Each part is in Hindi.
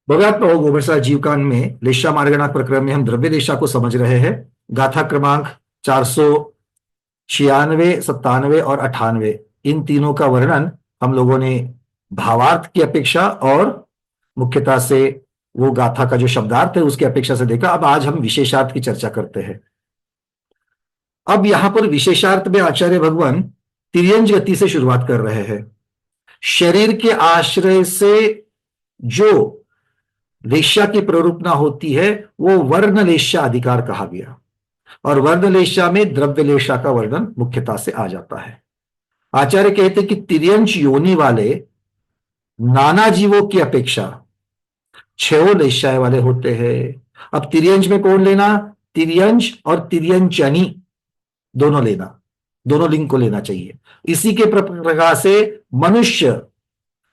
भोगात्मा गोमर्षा जीवकांड में लेशा मार्गणा प्रकरण में हम द्रव्य लेशा को समझ रहे हैं। गाथा क्रमांक 496, 97 और 98, इन तीनों का वर्णन हम लोगों ने भावार्थ की अपेक्षा और मुख्यतः से वो गाथा का जो शब्दार्थ है उसकी अपेक्षा से देखा। अब आज हम विशेषार्थ की चर्चा करते हैं। अब यहां पर विशेषार्थ में आचार्य भगवान तिर्यंज गति से शुरुआत कर रहे हैं। शरीर के आश्रय से जो लेशा की प्ररूपणा होती है वो वर्ण लेशा अधिकार कहा गया, और वर्ण लेशा में द्रव्य लेशा का वर्णन मुख्यता से आ जाता है। आचार्य कहते हैं कि तिर्यंश योनि वाले नाना जीवों की अपेक्षा छो लेशाएं वाले होते हैं। अब तिर्यंश में कौन लेना? तिर्यंश और तिर्यंचनी दोनों लेना, दोनों लिंग को लेना चाहिए। इसी के प्रकार से मनुष्य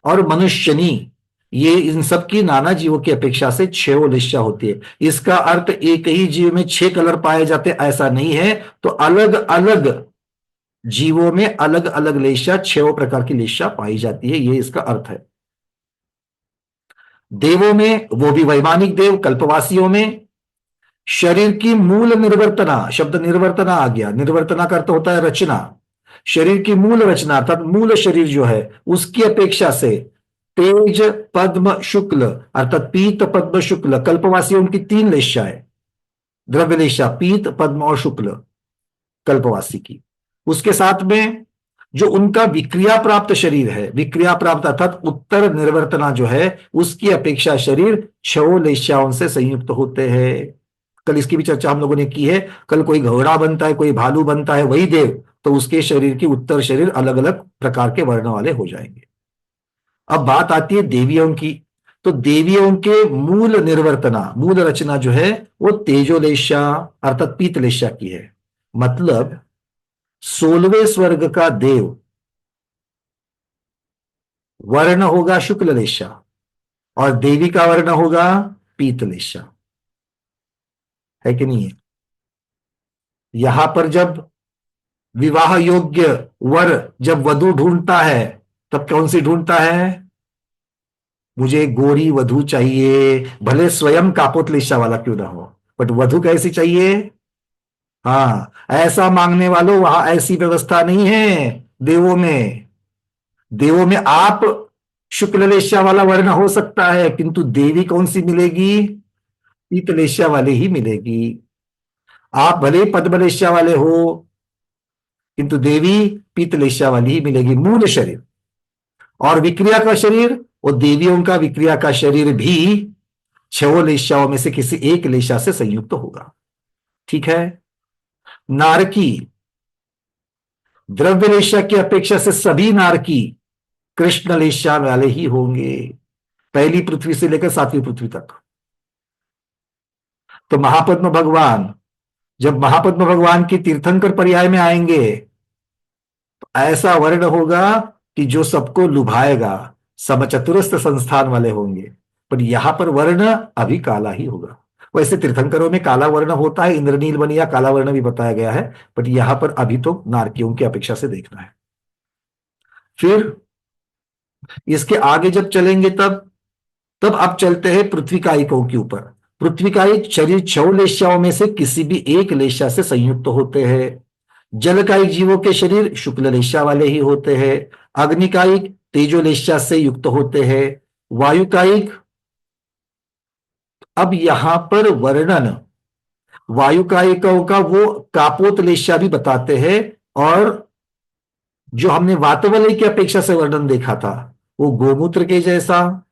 और मनुष्यनी, ये इन सब की नाना जीवों की अपेक्षा से छह लेशा होती है। इसका अर्थ एक ही जीव में छह कलर पाए जाते ऐसा नहीं है, तो अलग अलग जीवों में अलग अलग लेशा, छह प्रकार की लेशा पाई जाती है, ये इसका अर्थ है। देवों में, वो भी वैमानिक देव, कल्पवासियों में शरीर की मूल निर्वर्तना, शब्द निर्वर्तना आ गया। निर्वर्तना का अर्थ होता है रचना। शरीर की मूल रचना अर्थात मूल शरीर जो है उसकी अपेक्षा से तेज पद्म शुक्ल अर्थात पीत पद्म शुक्ल, कल्पवासियों की तीन लेशाएं, द्रव्य लेशा पीत पद्म और शुक्ल कल्पवासी की। उसके साथ में जो उनका विक्रिया प्राप्त शरीर है, विक्रिया प्राप्त अर्थात उत्तर निर्वर्तना जो है उसकी अपेक्षा शरीर छह लेशाओं से संयुक्त होते हैं। कल इसकी भी चर्चा हम लोगों ने की है। कल कोई घोड़ा बनता है, कोई भालू बनता है, वही देव, तो उसके शरीर की उत्तर शरीर अलग अलग प्रकार के वर्ण वाले हो जाएंगे। अब बात आती है देवियों की। तो देवियों के मूल निर्वर्तना, मूल रचना जो है वो तेजोलेशा अर्थात पीतलेशा की है। मतलब 16वें स्वर्ग का देव वर्ण होगा शुक्ललेशा और देवी का वर्ण होगा पीतलेशा, है कि नहीं है? यहां पर जब विवाह योग्य वर जब वधु ढूंढता है, तब कौन सी ढूंढता है? मुझे गोरी वधु चाहिए, भले स्वयं कापोतलेशा वाला क्यों ना हो, बट वधु कैसी चाहिए? हाँ, ऐसा मांगने वालों, वहां ऐसी व्यवस्था नहीं है। देवों में, देवों में आप शुक्ललेशा वाला वर्ण हो सकता है, किंतु देवी कौन सी मिलेगी? पीतलेशा वाली ही मिलेगी। आप भले पद्मलेशा वाले हो, किंतु देवी पीतलेशा वाली ही मिलेगी। मूल शरीर और विक्रिया का शरीर, और देवियों का विक्रिया का शरीर भी छह लेशाओं में से किसी एक लेशा से संयुक्त होगा। ठीक है। नारकी, द्रव्य लेशा की अपेक्षा से सभी नारकी कृष्ण लेशा वाले ही होंगे, पहली पृथ्वी से लेकर सातवीं पृथ्वी तक। तो महापद्म भगवान, जब महापद्म भगवान की तीर्थंकर पर्याय में आएंगे तो ऐसा वर्ण होगा कि जो सबको लुभाएगा, समचतुरस्थ संस्थान वाले होंगे। पर यहां पर वर्ण अभी काला ही होगा। वैसे तीर्थंकरों में काला वर्ण होता है, इंद्रनील बनी या काला वर्ण भी बताया गया है, बट यहां पर अभी तो नारकियों की अपेक्षा से देखना है। फिर इसके आगे जब चलेंगे तब तब अब चलते हैं पृथ्वी कायिकों के ऊपर। पृथ्वी कायिक शरीर छह लेशाओं में से किसी भी एक लेशा से संयुक्त होते हैं। जलकायिक जीवों के शरीर शुक्ल लेशा वाले ही होते हैं। अग्निकायिक तेजो लेशा से युक्त होते हैं। वायुकायिक, अब यहां पर वर्णन वायुकायिकों का वो कापोत लेशा भी बताते हैं, और जो हमने वातवलय की अपेक्षा से वर्णन देखा था वो गोमूत्र के जैसा,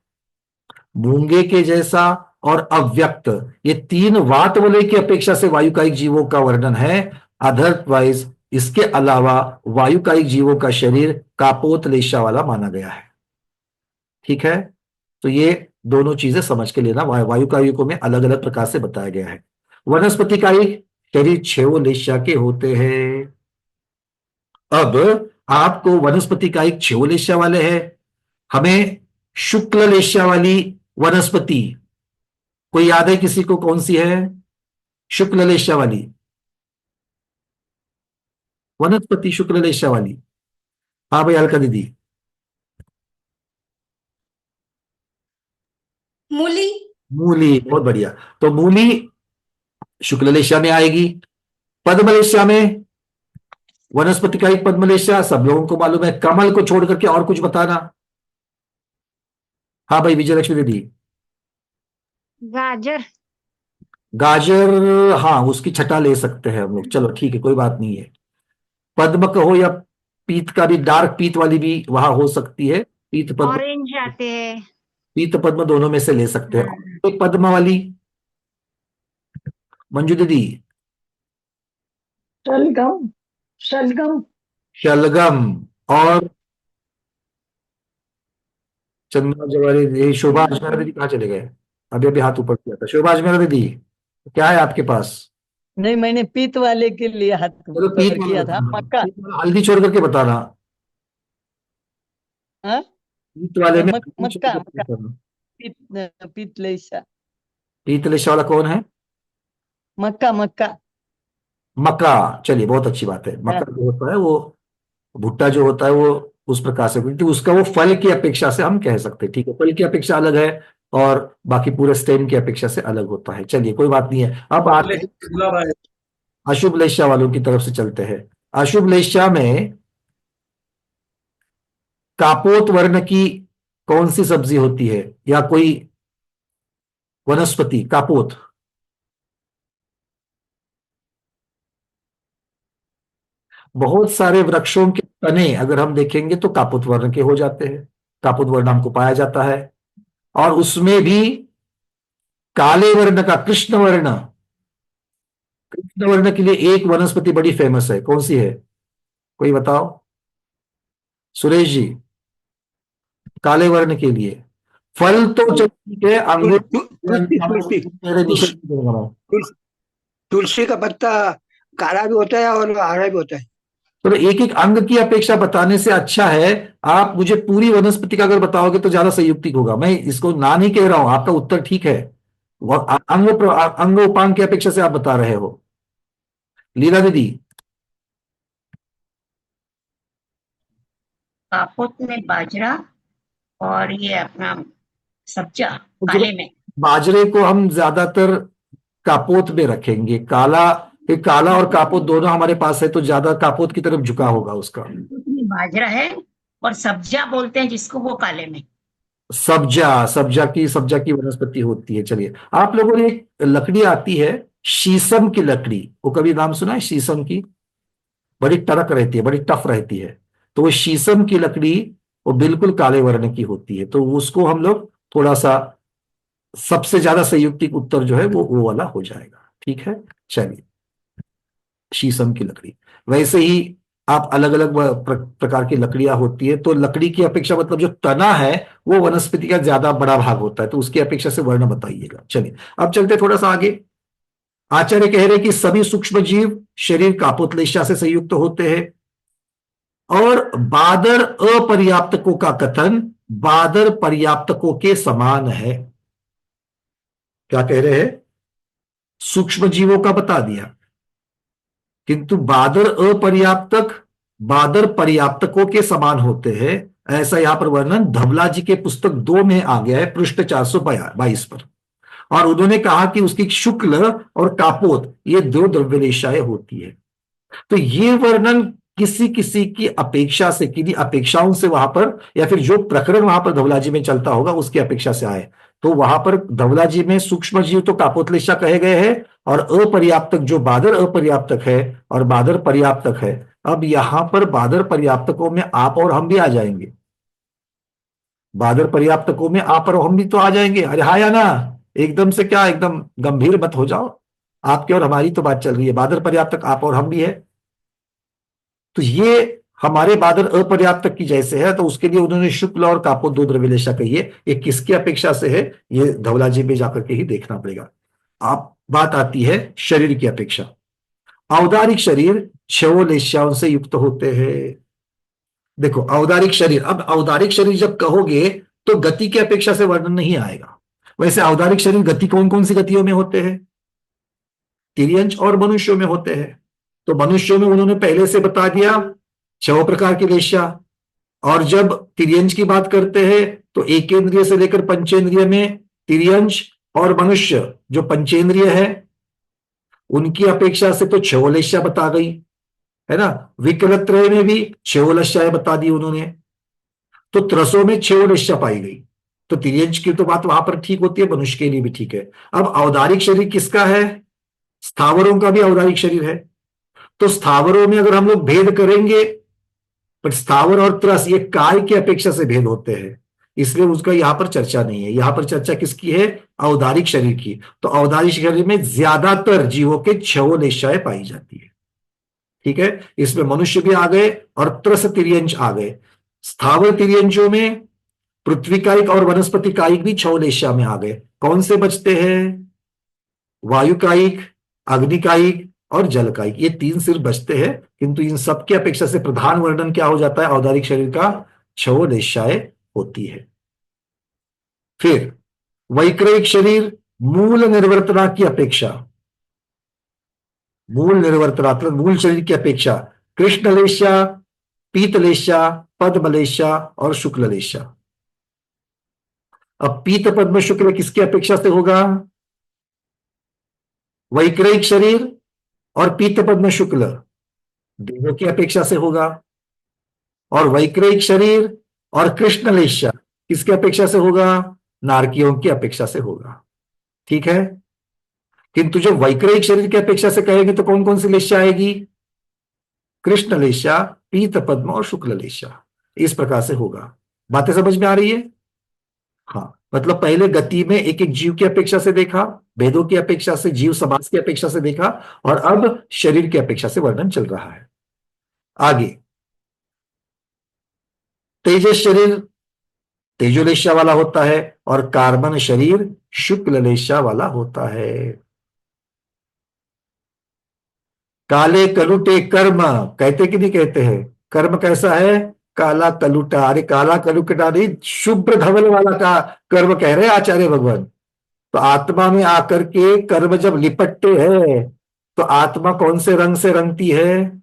मूंगे के जैसा और अव्यक्त, ये तीन वात वलय की अपेक्षा से वायुकायिक जीवों का वर्णन है। अदरवाइज इसके अलावा वायुकायिक जीवों का शरीर कापोत लेशा वाला माना गया है। ठीक है। तो ये दोनों चीजें समझ के लेना, वायुकायिकों में अलग अलग प्रकार से बताया गया है। वनस्पति कायिक शरीर छह लेशा के होते हैं। अब आपको वनस्पति कायिक छह लेशा वाले हैं, हमें शुक्ल लेशा वाली वनस्पति कोई याद है किसी को कौन सी है? शुक्ल लेशा वाली वनस्पति, शुक्ल लेशा वाली। हाँ भाई, अलका दीदी। मूली। मूली, बहुत बढ़िया। तो मूली शुक्ललेशा में आएगी। पद्मलेशा में, वनस्पति का एक पद्मलेशा, सब लोगों को मालूम है। कमल को छोड़ करके और कुछ बताना। हाँ भाई, विजय लक्ष्मी दीदी। गाजर। गाजर, हाँ उसकी छटा ले सकते हैं हम लोग, चलो ठीक है, कोई बात नहीं है। पद्म कहो या पीत का भी, डार्क पीत वाली भी वहां हो सकती है। पीत पद्म, ऑरेंज आते हैं। पीत पद्म दोनों में से ले सकते हैं। हाँ। और एक पद्म वाली, मंजू दीदी। शलगम। शलगम। शलगम। और चंद्रमा जवारी, ये शोभा अजमेरा दीदी कहाँ चले गए? अभी अभी हाथ ऊपर किया था शोभा अजमेरा दीदी। क्या है आपके पास? नहीं, मैंने पीत वाले के लिए हाथ चलो पीत ऊपर वाला किया था। बताना, मक्का। पीत वाला हल्दी छोड़ करके बताना। हाँ। पीत वाले में हल्दी छोड़ मक्का करके मक्का। बताना। पीत। पीत लेशा। पीत लिशा वाला कौन है? मक्का मक्का। मक्का। चलिए बहुत अच्छी बात है। हाँ। मक्का जो होता है वो, भुट्टा जो होता है वो उस प्रकार से, क्योंकि उसका वो फल की अपेक्षा से हम कह सकते हैं, ठीक है, फल की अपेक्षा अलग है और बाकी पूरे स्टेम की अपेक्षा से अलग होता है। चलिए कोई बात नहीं है। अब आते हैं अशुभ लेशा वालों की तरफ से चलते हैं। अशुभ लेशा में कापोत वर्ण की कौन सी सब्जी होती है या कोई वनस्पति? कापोत, बहुत सारे वृक्षों के तने अगर हम देखेंगे तो कापोत वर्ण के हो जाते हैं। कापोत वर्ण हमको पाया जाता है। और उसमें भी काले वर्ण का, कृष्ण वर्ण, कृष्ण वर्ण के लिए एक वनस्पति बड़ी फेमस है, कौन सी है? कोई बताओ। सुरेश जी। काले वर्ण के लिए फल तो चलो ठीक है, अंगूर। तुलसी तुलसी मेरे निषेध तुलसी नहीं करूंगा मैं। तुलसी तुलसी का पत्ता काला भी होता है और हरा भी होता है। तो एक एक अंग की अपेक्षा बताने से अच्छा है आप मुझे पूरी वनस्पति का अगर बताओगे तो ज्यादा संयुक्तिक होगा। मैं इसको ना नहीं कह रहा हूं, आपका उत्तर ठीक है। अंग उपांग की अपेक्षा से आप बता रहे हो। लीला दीदी। कापोत में बाजरा और ये अपना सब्जा तो काले में। बाजरे को हम ज्यादातर कापोत में रखेंगे। काला, ये काला और कापोत दोनों हमारे पास है तो ज्यादा कापोत की तरफ झुका होगा उसका। कापोत में बाजरा है और सब्जा बोलते हैं जिसको, वो काले में। सब्जा, सब्जा की वनस्पति होती है। चलिए, आप लोगों ने एक लकड़ी आती है शीशम की लकड़ी, वो कभी नाम सुना है शीशम की? बड़ी टरक रहती है, बड़ी टफ रहती है। तो वो शीशम की लकड़ी वो बिल्कुल काले वर्ण की होती है, तो उसको हम लोग थोड़ा सा, सबसे ज्यादा संयुक्तिक उत्तर जो है वो वाला हो जाएगा। ठीक है, चलिए, शीशम की लकड़ी। वैसे ही आप अलग अलग प्रकार की लकड़ियां होती है, तो लकड़ी की अपेक्षा मतलब जो तना है वो वनस्पति का ज्यादा बड़ा भाग होता है, तो उसकी अपेक्षा से वर्ण बताइएगा। चलिए, अब चलते थोड़ा सा आगे। आचार्य कह रहे कि सभी सूक्ष्म जीव शरीर कापोतलेशा से संयुक्त होते हैं। और बादर अपर्याप्तकों का कथन बादर पर्याप्तकों के समान है। क्या कह रहे हैं? सूक्ष्म जीवों का बता दिया, किंतु बादर अपर्याप्तक बादर पर्याप्तकों के समान होते हैं, ऐसा यहां पर वर्णन धवला जी के पुस्तक 2 में आ गया है, पृष्ठ 422 पर। और उन्होंने कहा कि उसकी शुक्ल और कापोत ये दो द्रव्यलेशाएं होती है। तो ये वर्णन किसी किसी की अपेक्षा से, किन्हीं अपेक्षाओं से वहां पर, या फिर जो प्रकरण वहां पर धवला जी में चलता होगा उसकी अपेक्षा से आए। तो वहां पर धवला जी में सूक्ष्म जीव तो कापोतलेशा कहे गए हैं, और अपर्याप्तक जो बादर अपर्याप्तक है और बादर पर्याप्तक है। अब यहां पर बादर पर्याप्तकों में आप और हम भी आ जाएंगे। बादर पर्याप्तकों में आप और हम भी तो आ जाएंगे। अरे हाँ या ना? एकदम से क्या, एकदम गंभीर मत हो जाओ। आपके और हमारी तो बात चल रही है, बादर पर्याप्तक आप और हम भी है। तो ये हमारे बादल अपर्याप्त की जैसे है, तो उसके लिए उन्होंने शुक्ल और कापोत दो द्रव्यलेशा कही है। ये किसकी अपेक्षा से है, ये धवला जी में जाकर के ही देखना पड़ेगा। आप बात आती है शरीर की अपेक्षा। औदारिक शरीर छवोलेशाओं से युक्त होते हैं। देखो औदारिक शरीर, अब औदारिक शरीर जब कहोगे तो गति की अपेक्षा से वर्णन नहीं आएगा। वैसे औदारिक शरीर गति कौन कौन सी गतियों में होते हैं? तिर्यंच और मनुष्यों में होते हैं। तो मनुष्यों में उन्होंने पहले से बता दिया 6 प्रकार की वेश्या। और जब तिर्यंच की बात करते हैं तो एकेंद्रिय से लेकर पंचेंद्रिय में तिर्यंश और मनुष्य जो पंचेंद्रिय है उनकी अपेक्षा से तो छवलेशा बता गई, है ना। विकलत्रय में भी छवलश्याएं बता दी उन्होंने, तो त्रसों में छवलश्या पाई गई। तो तिर्यंश की तो बात वहां पर ठीक होती है, मनुष्य के लिए भी ठीक है। अब औदारिक शरीर किसका है? स्थावरों का भी औदारिक शरीर है। तो स्थावरों में अगर हम लोग भेद करेंगे, पर स्थावर और त्रस ये काय की अपेक्षा से भेद होते हैं, इसलिए उसका यहां पर चर्चा नहीं है। यहां पर चर्चा किसकी है? औदारिक शरीर की। तो औदारिक शरीर में ज्यादातर जीवों के छवोलेशाएं पाई जाती है, ठीक है। इसमें मनुष्य भी आ गए और त्रस तिर्यंश आ गए। स्थावर तिर्यंशों में पृथ्वी कायिक और वनस्पति कायिक भी छवलेशा में आ गए। कौन से बचते हैं? वायु कायिक, अग्नि कायिक और जल कायिक, ये तीन सिर्फ बचते हैं। किंतु इन सब की अपेक्षा से प्रधान वर्णन क्या हो जाता है? औदारिक शरीर का छवोलेशाएं होती है। फिर वैक्रयिक शरीर मूल निर्वर्तना की अपेक्षा, मूल निर्वर्तना मतलब मूल शरीर की अपेक्षा कृष्णलेशा, पीतलेशा, पद्मलेशा और शुक्ललेशा। अब पीत पद्म शुक्ल किसकी अपेक्षा से होगा? वैक्रयिक शरीर और पीत पद्म शुक्ल देवों की अपेक्षा से होगा, और वैक्रयिक शरीर और कृष्णलेशा किसकी अपेक्षा से होगा? नारकियों की अपेक्षा से होगा, ठीक है। किंतु जो वैक्रयिक शरीर की अपेक्षा से कहेंगे तो कौन कौन सी लेशा आएगी? कृष्णलेशा, पीत पद्म और शुक्ललेशा, इस प्रकार से होगा। बातें समझ में आ रही है? हाँ, मतलब पहले गति में एक एक जीव की अपेक्षा से देखा, भेदों की अपेक्षा से, जीव समाज की अपेक्षा से देखा, और अब शरीर की अपेक्षा से वर्णन चल रहा है। आगे तेजस शरीर तेजोलेशा वाला होता है और कार्बन शरीर शुक्ललेशा वाला होता है। काले कलुटे कर्म कहते कि नहीं कहते हैं? कर्म कैसा है? काला कलुटा। अरे काला कलुटा नहीं, शुभ्र धवल वाला का कर्म कह रहे हैं आचार्य भगवान। तो आत्मा में आकर के कर्म जब लिपटते हैं तो आत्मा कौन से रंग से रंगती है?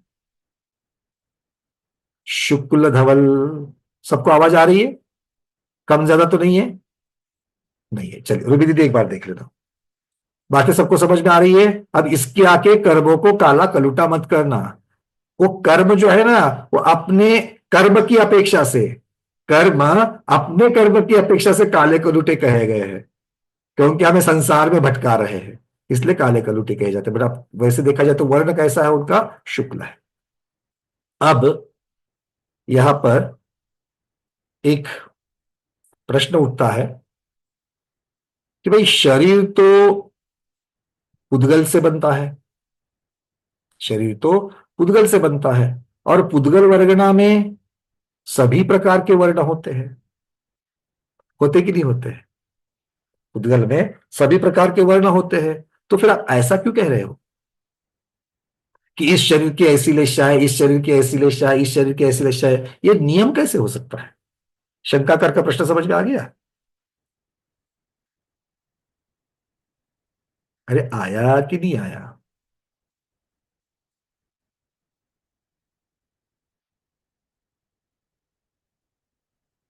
शुक्ल धवल। सबको आवाज आ रही है? कम ज्यादा तो नहीं है? नहीं है। चलिए रूबी दीदी एक बार देख लेना, बातें सबको समझ में आ रही है? अब इसके आके कर्मों को काला कलुटा मत करना। वो कर्म जो है ना, वो अपने कर्म की अपेक्षा से, कर्म अपने कर्म की अपेक्षा से काले कलुटे कहे गए हैं, क्योंकि हमें संसार में भटका रहे हैं, इसलिए काले कलुटे कहे जाते हैं। बट अब वैसे देखा जाए तो वर्ण कैसा है उनका? शुक्ल है। अब यहां पर एक प्रश्न उठता है कि भाई शरीर तो पुद्गल से बनता है, शरीर तो पुद्गल से बनता है, और पुद्गल वर्गना में सभी प्रकार के वर्ण होते हैं, होते कि नहीं होते हैं? पुद्गल में सभी प्रकार के वर्ण होते हैं। तो फिर आप ऐसा क्यों कह रहे हो कि इस शरीर की ऐसी लेशा है, इस शरीर की ऐसी लेशा है, इस शरीर की ऐसी लेशा है? ये नियम कैसे हो सकता है? शंकाकार का प्रश्न समझ में आ गया? अरे आया कि नहीं आया?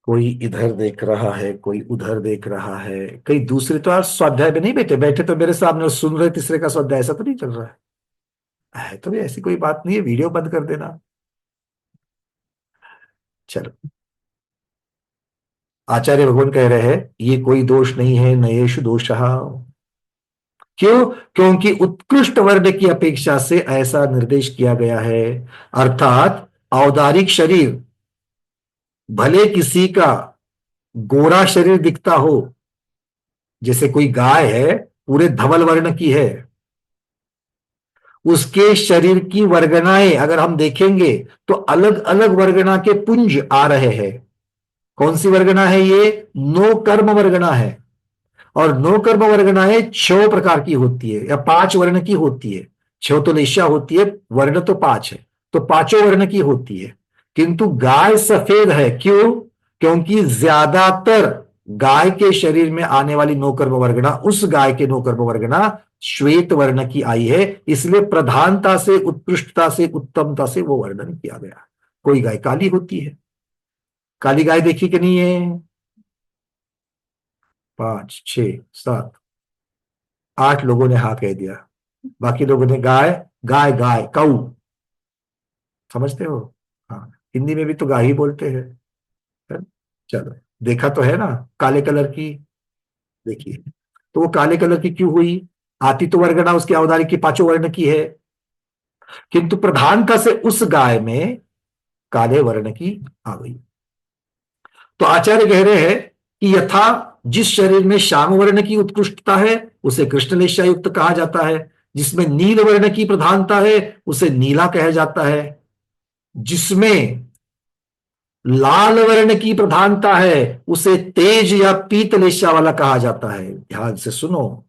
कोई इधर देख रहा है, कोई उधर देख रहा है, कई दूसरे तो आज स्वाध्याय में नहीं बैठे, बैठे तो मेरे सामने और सुन रहे तीसरे का स्वाध्याय, ऐसा तो नहीं चल रहा है तो भी ऐसी कोई बात नहीं है, वीडियो बंद कर देना। चलो, आचार्य भगवान कह रहे हैं ये कोई दोष नहीं है, नयेषु दोषः। क्यों? क्योंकि उत्कृष्ट वर्ण की अपेक्षा से ऐसा निर्देश किया गया है। अर्थात औदारिक शरीर भले किसी का गोरा शरीर दिखता हो, जैसे कोई गाय है पूरे धवल वर्ण की है, उसके शरीर की वर्गनाएं अगर हम देखेंगे तो अलग अलग वर्गना के पुंज आ रहे हैं। कौन सी वर्गना है ये? नो कर्म वर्गना है। और नो कर्म वर्गनाएं 6 प्रकार की होती है, या 5 वर्ण की होती है। 6 तो लेशा होती है, वर्ण तो 5 है, तो 5 वर्ण की होती है। किंतु गाय सफेद है, क्यों? क्योंकि ज्यादातर गाय के शरीर में आने वाली नौकर्म वर्गना, उस गाय के नौकर्म वर्गना श्वेत वर्ण की आई है, इसलिए प्रधानता से, उत्कृष्टता से, उत्तमता से वो वर्णन किया गया। कोई गाय काली होती है, काली गाय देखी कि नहीं है? 5, 6, 7, 8 लोगों ने हाँ कह दिया, बाकी लोगों ने गाय गाय गाय काऊ। समझते हो? हाँ, हिंदी में भी तो गाय ही बोलते हैं, है? चलो, देखा तो है ना काले कलर की। देखिए, तो वो काले कलर की क्यों हुई? आती तो वर्गना उसकी अवधारी की पांचों वर्ण की है, किंतु प्रधानता से उस गाय में काले वर्ण की आ गई। तो आचार्य कह रहे हैं कि यथा जिस शरीर में श्याम वर्ण की उत्कृष्टता है उसे कृष्णलेशा युक्त कहा जाता है, जिसमें नील वर्ण की प्रधानता है उसे नीला कहा जाता है, जिसमें लाल वर्ण की प्रधानता है उसे तेज या पीतलेशा वाला कहा जाता है। ध्यान से सुनो,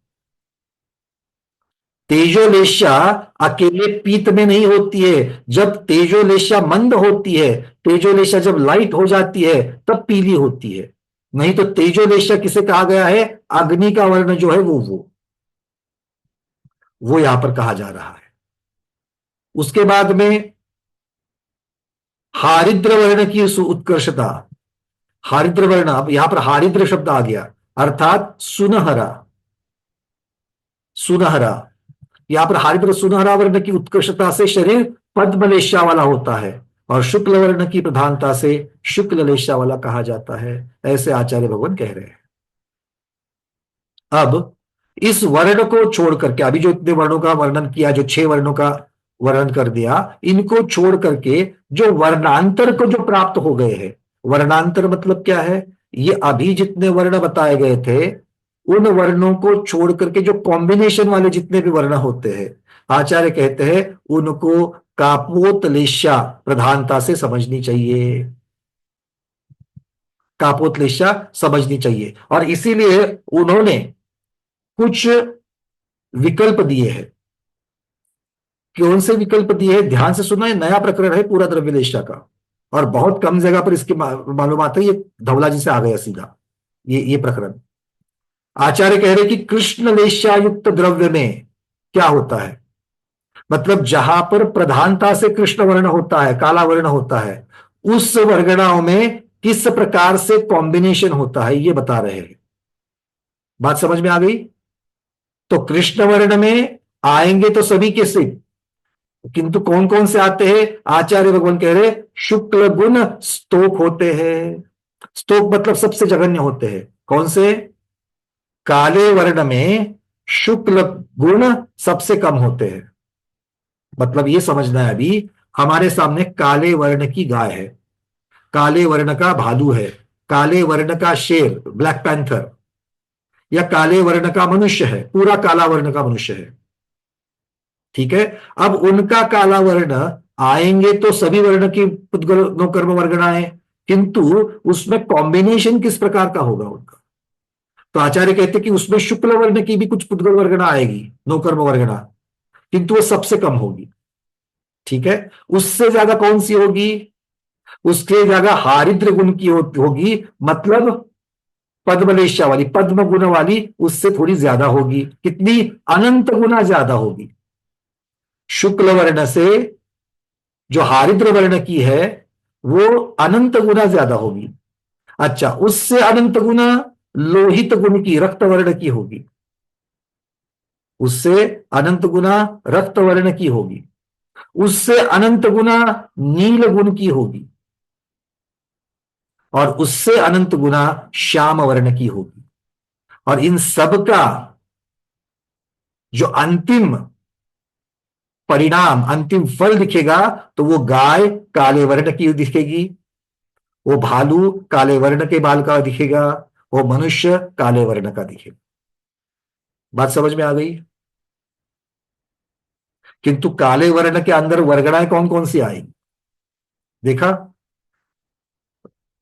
तेजोलेशा अकेले पीत में नहीं होती है, जब तेजोलेशा मंद होती है, तेजोलेशा जब लाइट हो जाती है तब पीली होती है। नहीं तो तेजोलेशा किसे कहा गया है? अग्नि का वर्ण जो है वो यहां पर कहा जा रहा है। उसके बाद में हारिद्र वर्ण की उत्कर्षता, हारिद्र वर्ण, अब यहां पर हारिद्र शब्द आ गया, अर्थात सुनहरा, सुनहरा। यहां पर हारिद्र सुनहरा वर्ण की उत्कृष्टता से शरीर पद्मलेशा वाला होता है और शुक्ल वर्ण की प्रधानता से शुक्ललेशा वाला कहा जाता है, ऐसे आचार्य भगवान कह रहे हैं। अब इस वर्ण को छोड़ करके, अभी जो इतने वर्णों का वर्णन किया, जो 6 वर्णों का वर्णन कर दिया, इनको छोड़ करके जो वर्णांतर को जो प्राप्त हो गए हैं, वर्णांतर मतलब क्या है? ये अभी जितने वर्ण बताए गए थे उन वर्णों को छोड़ करके जो कॉम्बिनेशन वाले जितने भी वर्ण होते हैं, आचार्य कहते हैं उनको कापोतलेशा प्रधानता से समझनी चाहिए, कापोतलेशा समझनी चाहिए। और इसीलिए उन्होंने कुछ विकल्प दिए हैं। कौन से विकल्प दिए हैं? ध्यान से सुना, है नया प्रकरण है पूरा द्रव्यलेशा का, और बहुत कम जगह पर इसकी मालूमात है। ये धवला जी से आ गया सीधा ये प्रकरण। आचार्य कह रहे कि कृष्णलेशा युक्त द्रव्य में क्या होता है, मतलब जहां पर प्रधानता से कृष्ण वर्ण होता है, काला वर्ण होता है, उस वर्गणाओं में किस प्रकार से कॉम्बिनेशन होता है ये बता रहे हैं। बात समझ में आ गई? तो कृष्ण वर्ण में आएंगे तो सभी के सिद्ध, किंतु कौन कौन से आते हैं? आचार्य भगवान कह रहे शुक्ल गुण स्तोक होते हैं। स्तोक मतलब सबसे जघन्य होते हैं। कौन से? काले वर्ण में शुक्ल गुण सबसे कम होते हैं। मतलब ये समझना है, अभी हमारे सामने काले वर्ण की गाय है, काले वर्ण का भालू है, काले वर्ण का शेर ब्लैक पैंथर, या काले वर्ण का मनुष्य है, पूरा काला वर्ण का मनुष्य है। ठीक है, अब उनका काला वर्ण आएंगे तो सभी वर्ण की पुद्गल नौकर्म वर्गणाएं, किंतु उसमें कॉम्बिनेशन किस प्रकार का होगा उनका? तो आचार्य कहते कि उसमें शुक्ल वर्ण की भी कुछ पुद्गल वर्गणा आएगी, नौकर्म वर्गणा, किंतु वो सबसे कम होगी। ठीक है, उससे ज्यादा कौन सी होगी? उसके ज्यादा हारिद्र गुण की होगी, मतलब पद्मलेशा वाली, पद्म गुण वाली, उससे थोड़ी ज्यादा होगी। कितनी? अनंत गुना ज्यादा होगी। शुक्ल वर्ण से जो हारिद्र वर्ण की है वो अनंत गुना ज्यादा होगी। अच्छा, उससे अनंत गुना लोहित गुण की, रक्त वर्ण की होगी, उससे अनंत गुना रक्त वर्ण की होगी, उससे अनंत गुना नील गुण की होगी, और उससे अनंत गुना श्याम वर्ण की होगी। और इन सब का जो अंतिम परिणाम, अंतिम फल दिखेगा तो वो गाय काले वर्ण की दिखेगी, वो भालू काले वर्ण के बाल का दिखेगा, वो मनुष्य काले वर्ण का दिखेगा। बात समझ में आ गई? किंतु काले वर्ण के अंदर वर्गणाएं कौन कौन सी आएंगी? देखा,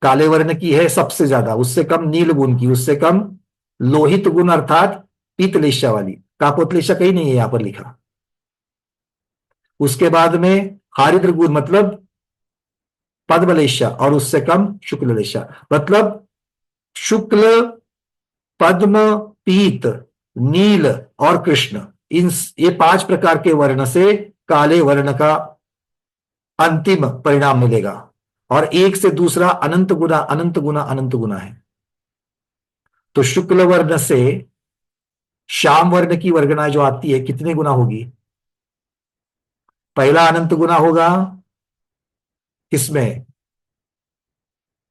काले वर्ण की है सबसे ज्यादा, उससे कम नील गुण की, उससे कम लोहित गुण अर्थात पीतलेशा वाली, कापोतलेशा कहीं नहीं है यहां पर लिखा। उसके बाद में हारिद्र गुण मतलब पद्मलेशा, और उससे कम शुक्ललेशा, मतलब शुक्ल, पद्म, पीत, नील और कृष्ण, इन ये 5 प्रकार के वर्ण से काले वर्ण का अंतिम परिणाम मिलेगा। और एक से दूसरा अनंत गुना अनंत गुना अनंत गुना है। तो शुक्ल वर्ण से श्याम वर्ण की वर्गना जो आती है कितने गुना होगी? पहला अनंत गुना होगा किसमें?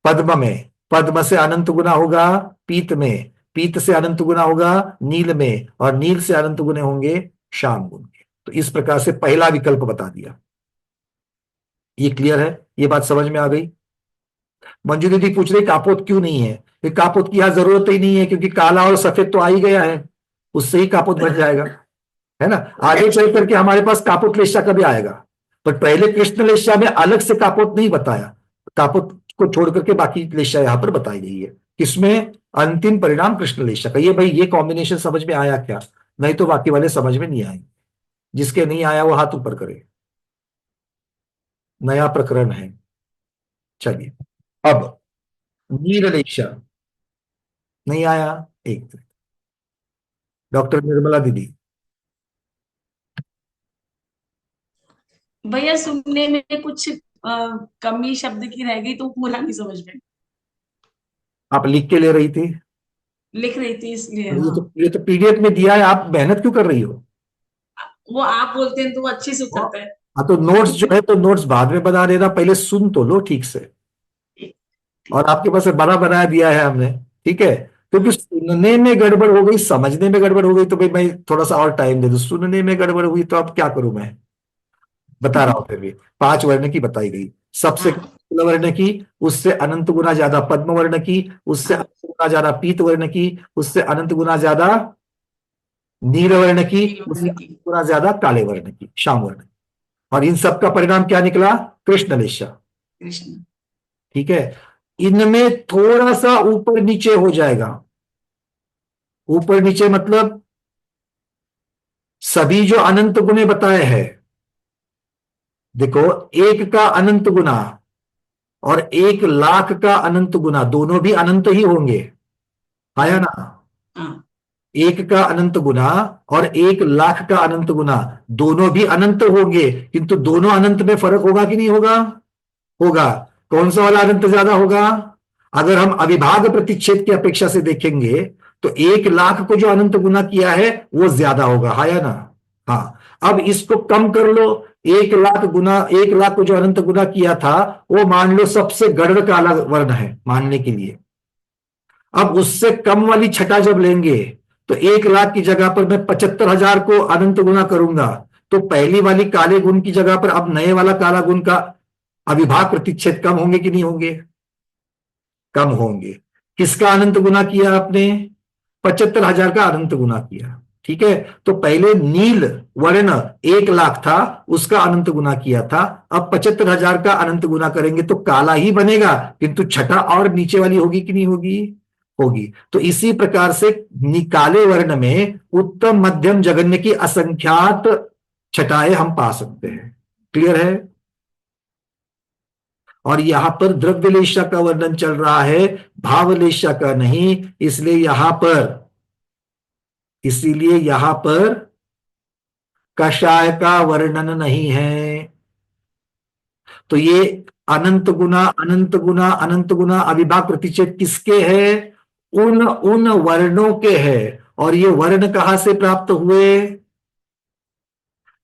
पद्म में। पद्म से अनंत गुना होगा पीत में। पीत से अनंत गुना होगा नील में, और नील से अनंत गुने होंगे श्याम गुण के। तो इस प्रकार से पहला विकल्प बता दिया। ये क्लियर है? ये बात समझ में आ गई? मंजू दीदी पूछ रही कापोत क्यों नहीं है? ये कापोत की यहां जरूरत ही नहीं है, क्योंकि काला और सफेद तो आ ही गया है, उससे ही कापोत बन जाएगा, है ना। आगे चल करके हमारे पास कापोत लेशा कभी आएगा, पर पहले कृष्ण लेशा में अलग से कापोत नहीं बताया। कापोत को छोड़ करके बाकी लेशा यहां पर बताई गई है। किसमें? अंतिम परिणाम कृष्ण लेशा का। ये भाई ये कॉम्बिनेशन समझ में आया क्या? नहीं तो बाकी वाले समझ में नहीं आएंगे। जिसके नहीं आया वो हाथ ऊपर करे। नया प्रकरण है। चलिए अब नीललेशा नहीं आया। एक डॉक्टर निर्मला दीदी। भैया सुनने में कुछ कमी शब्द की रह गई तो बोला नहीं समझ में। आप लिख के ले रही थी? लिख रही थी इसलिए। ये हाँ, तो ये तो पीडीएफ में दिया है, आप मेहनत क्यों कर रही हो? वो आप बोलते हैं तो वो अच्छे से उतरता है। हाँ तो नोट्स जो है तो नोट्स बाद में बना देना, पहले सुन तो लो ठीक से। और आपके पास बड़ा बना दिया है हमने, ठीक है। क्योंकि सुनने में गड़बड़ हो गई, समझने में गड़बड़ हो गई, तो भाई मैं थोड़ा सा और टाइम दे दूं। सुनने में गड़बड़ हुई तो अब क्या करूं मैं? बता रहा हूं फिर भी। 5 वर्ण की बताई गई। सबसे हाँ, कम वर्ण की, उससे अनंत गुना ज्यादा पद्म वर्ण की, उससे हाँ, अनंत गुना ज्यादा पीत वर्ण की, उससे अनंत गुना ज्यादा नील वर्ण की, नील उससे वर्ण अनंत की। गुना ज्यादा काले वर्ण की, श्याम वर्ण। और इन सब का परिणाम क्या निकला? कृष्ण लेशा। कृष्ण। ठीक है। इनमें थोड़ा सा ऊपर नीचे हो जाएगा। ऊपर नीचे मतलब सभी जो अनंत गुणे बताए हैं, देखो, एक का अनंत गुना और 1,00,000 का अनंत गुना दोनों भी अनंत ही होंगे, आया ना। हाँ, एक का अनंत गुना और 1,00,000 का अनंत गुना दोनों भी अनंत होंगे, किंतु दोनों अनंत में फर्क होगा कि नहीं होगा? होगा। कौन सा वाला अनंत ज्यादा होगा? अगर हम अविभाज्य प्रतिच्छेद की अपेक्षा से देखेंगे तो 1,00,000 को जो अनंत गुना किया है वो ज्यादा होगा, है या ना। हाँ, अब इसको कम कर लो। 1,00,000 गुना 1,00,000 को जो अनंत गुना किया था वो मान लो सबसे गड़बड़ काला वर्ण है मानने के लिए। अब उससे कम वाली छटा जब लेंगे तो 1,00,000 की जगह पर मैं 75,000 को अनंत गुना करूंगा, तो पहली वाली काले गुण की जगह पर अब नए वाला काला गुण का अविभाज्य प्रतिच्छेद कम होंगे कि नहीं होंगे? कम होंगे। किसका अनंत गुना किया आपने? 75,000 का अनंत गुना किया। ठीक है। तो पहले नील वर्ण 1,00,000 था, उसका अनंत गुना किया था। अब 75,000 का अनंत गुना करेंगे तो काला ही बनेगा, किंतु छठा और नीचे वाली होगी कि नहीं होगी? होगी। तो इसी प्रकार से काले वर्ण में उत्तम मध्यम जघन्य की असंख्यात छटाएं हम पा सकते हैं। क्लियर है? और यहां पर द्रव्यलेशा का वर्णन चल रहा है, भावलेशा का नहीं। इसीलिए यहां पर कषाय का वर्णन नहीं है। तो ये अनंत गुना अनंत गुना अनंत गुना अविभाज्य प्रतिच्छेद किसके है? उन उन वर्णों के है। और ये वर्ण कहां से प्राप्त हुए?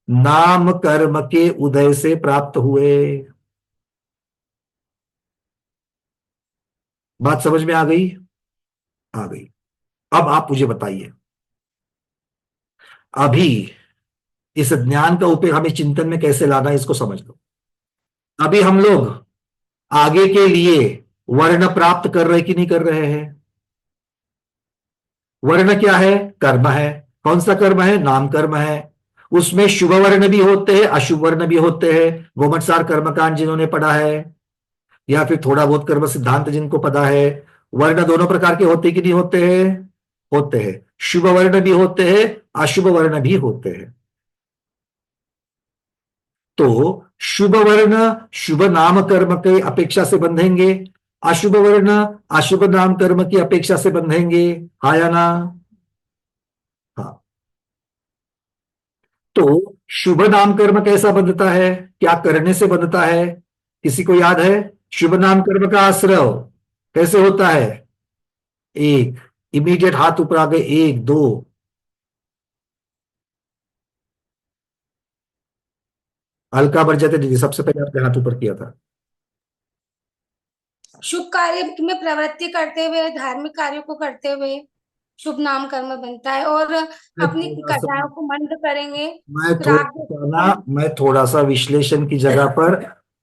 नाम कर्म के उदय से प्राप्त हुए। बात समझ में आ गई? आ गई। अब आप मुझे बताइए, अभी इस ज्ञान का उपयोग हमें चिंतन में कैसे लाना है इसको समझ लो। अभी हम लोग आगे के लिए वर्ण प्राप्त कर रहे कि नहीं कर रहे हैं? वर्ण क्या है? कर्म है। कौन सा कर्म है? नाम कर्म है। उसमें शुभ वर्ण भी होते हैं, अशुभ वर्ण भी होते हैं। गोमटसार कर्मकांड जिन्होंने पढ़ा है, या फिर थोड़ा बहुत कर्म सिद्धांत जिनको पता है, वर्ण दोनों प्रकार के होते कि नहीं होते हैं? होते हैं। शुभ वर्ण भी होते हैं, अशुभ वर्ण भी होते हैं। तो शुभ वर्ण शुभ नाम कर्म के अपेक्षा से बंधेंगे, अशुभ वर्ण अशुभ नाम कर्म की अपेक्षा से बंधेंगे, हाँ या ना? हाँ। तो शुभ नाम कर्म कैसा बंधता है? क्या करने से बंधता है? किसी को याद है? शुभ नाम कर्म का आश्रय कैसे होता है? एक इमीडिएट हाथ ऊपर आ गए, 1 2। अलका बरजाते दीदी, सबसे पहले आपने हाथ ऊपर किया था। शुभ कार्य में प्रवृत्ति करते हुए, धार्मिक कार्यों को करते हुए शुभ नाम कर्म बनता है। और मैं अपनी थोड़ा सा कथाओं को मंद करेंगे, मैं राग थोड़ा सा ना मैं थोड़ा सा विश्लेषण की जगह पर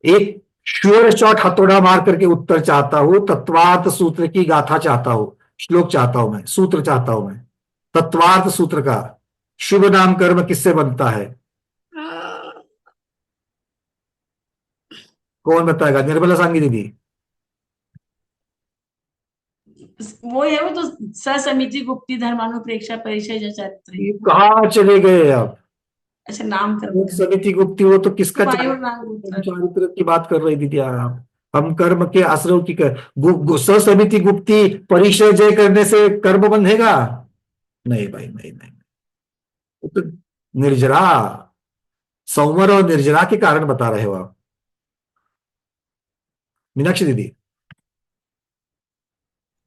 एक श्योर शॉट हथौड़ा मार करके उत्तर चाहता हूं, तत्वार्थ सूत्र की गाथा चाहता हूं, श्लोक चाहता हूं, मैं सूत्र चाहता हूं, मैं तत्वार्थ सूत्र का शुभ नाम कर्म किससे बनता है? कौन बताएगा? निर्मला सांगी दीदी। वो है, वो तो ससमिति गुप्ती धर्मानुप्रेक्षा परिचय जो चरित्र। ये कहाँ चले गए आप? अच्छा, नाम कर्म वो समिति गुप्ती, वो तो किसका वायु नाम गोत्र। चारित्र की बात कर रही दीदी आप? हम कर्म के आश्रव की समिति गुप्ती परिचय जय करने से कर्म बंधेगा? नहीं भाई, नहीं नहीं। वो तो निर्जरा, संवर और निर्जरा के कारण बता रहे हो आप। मीनाक्षी दीदी।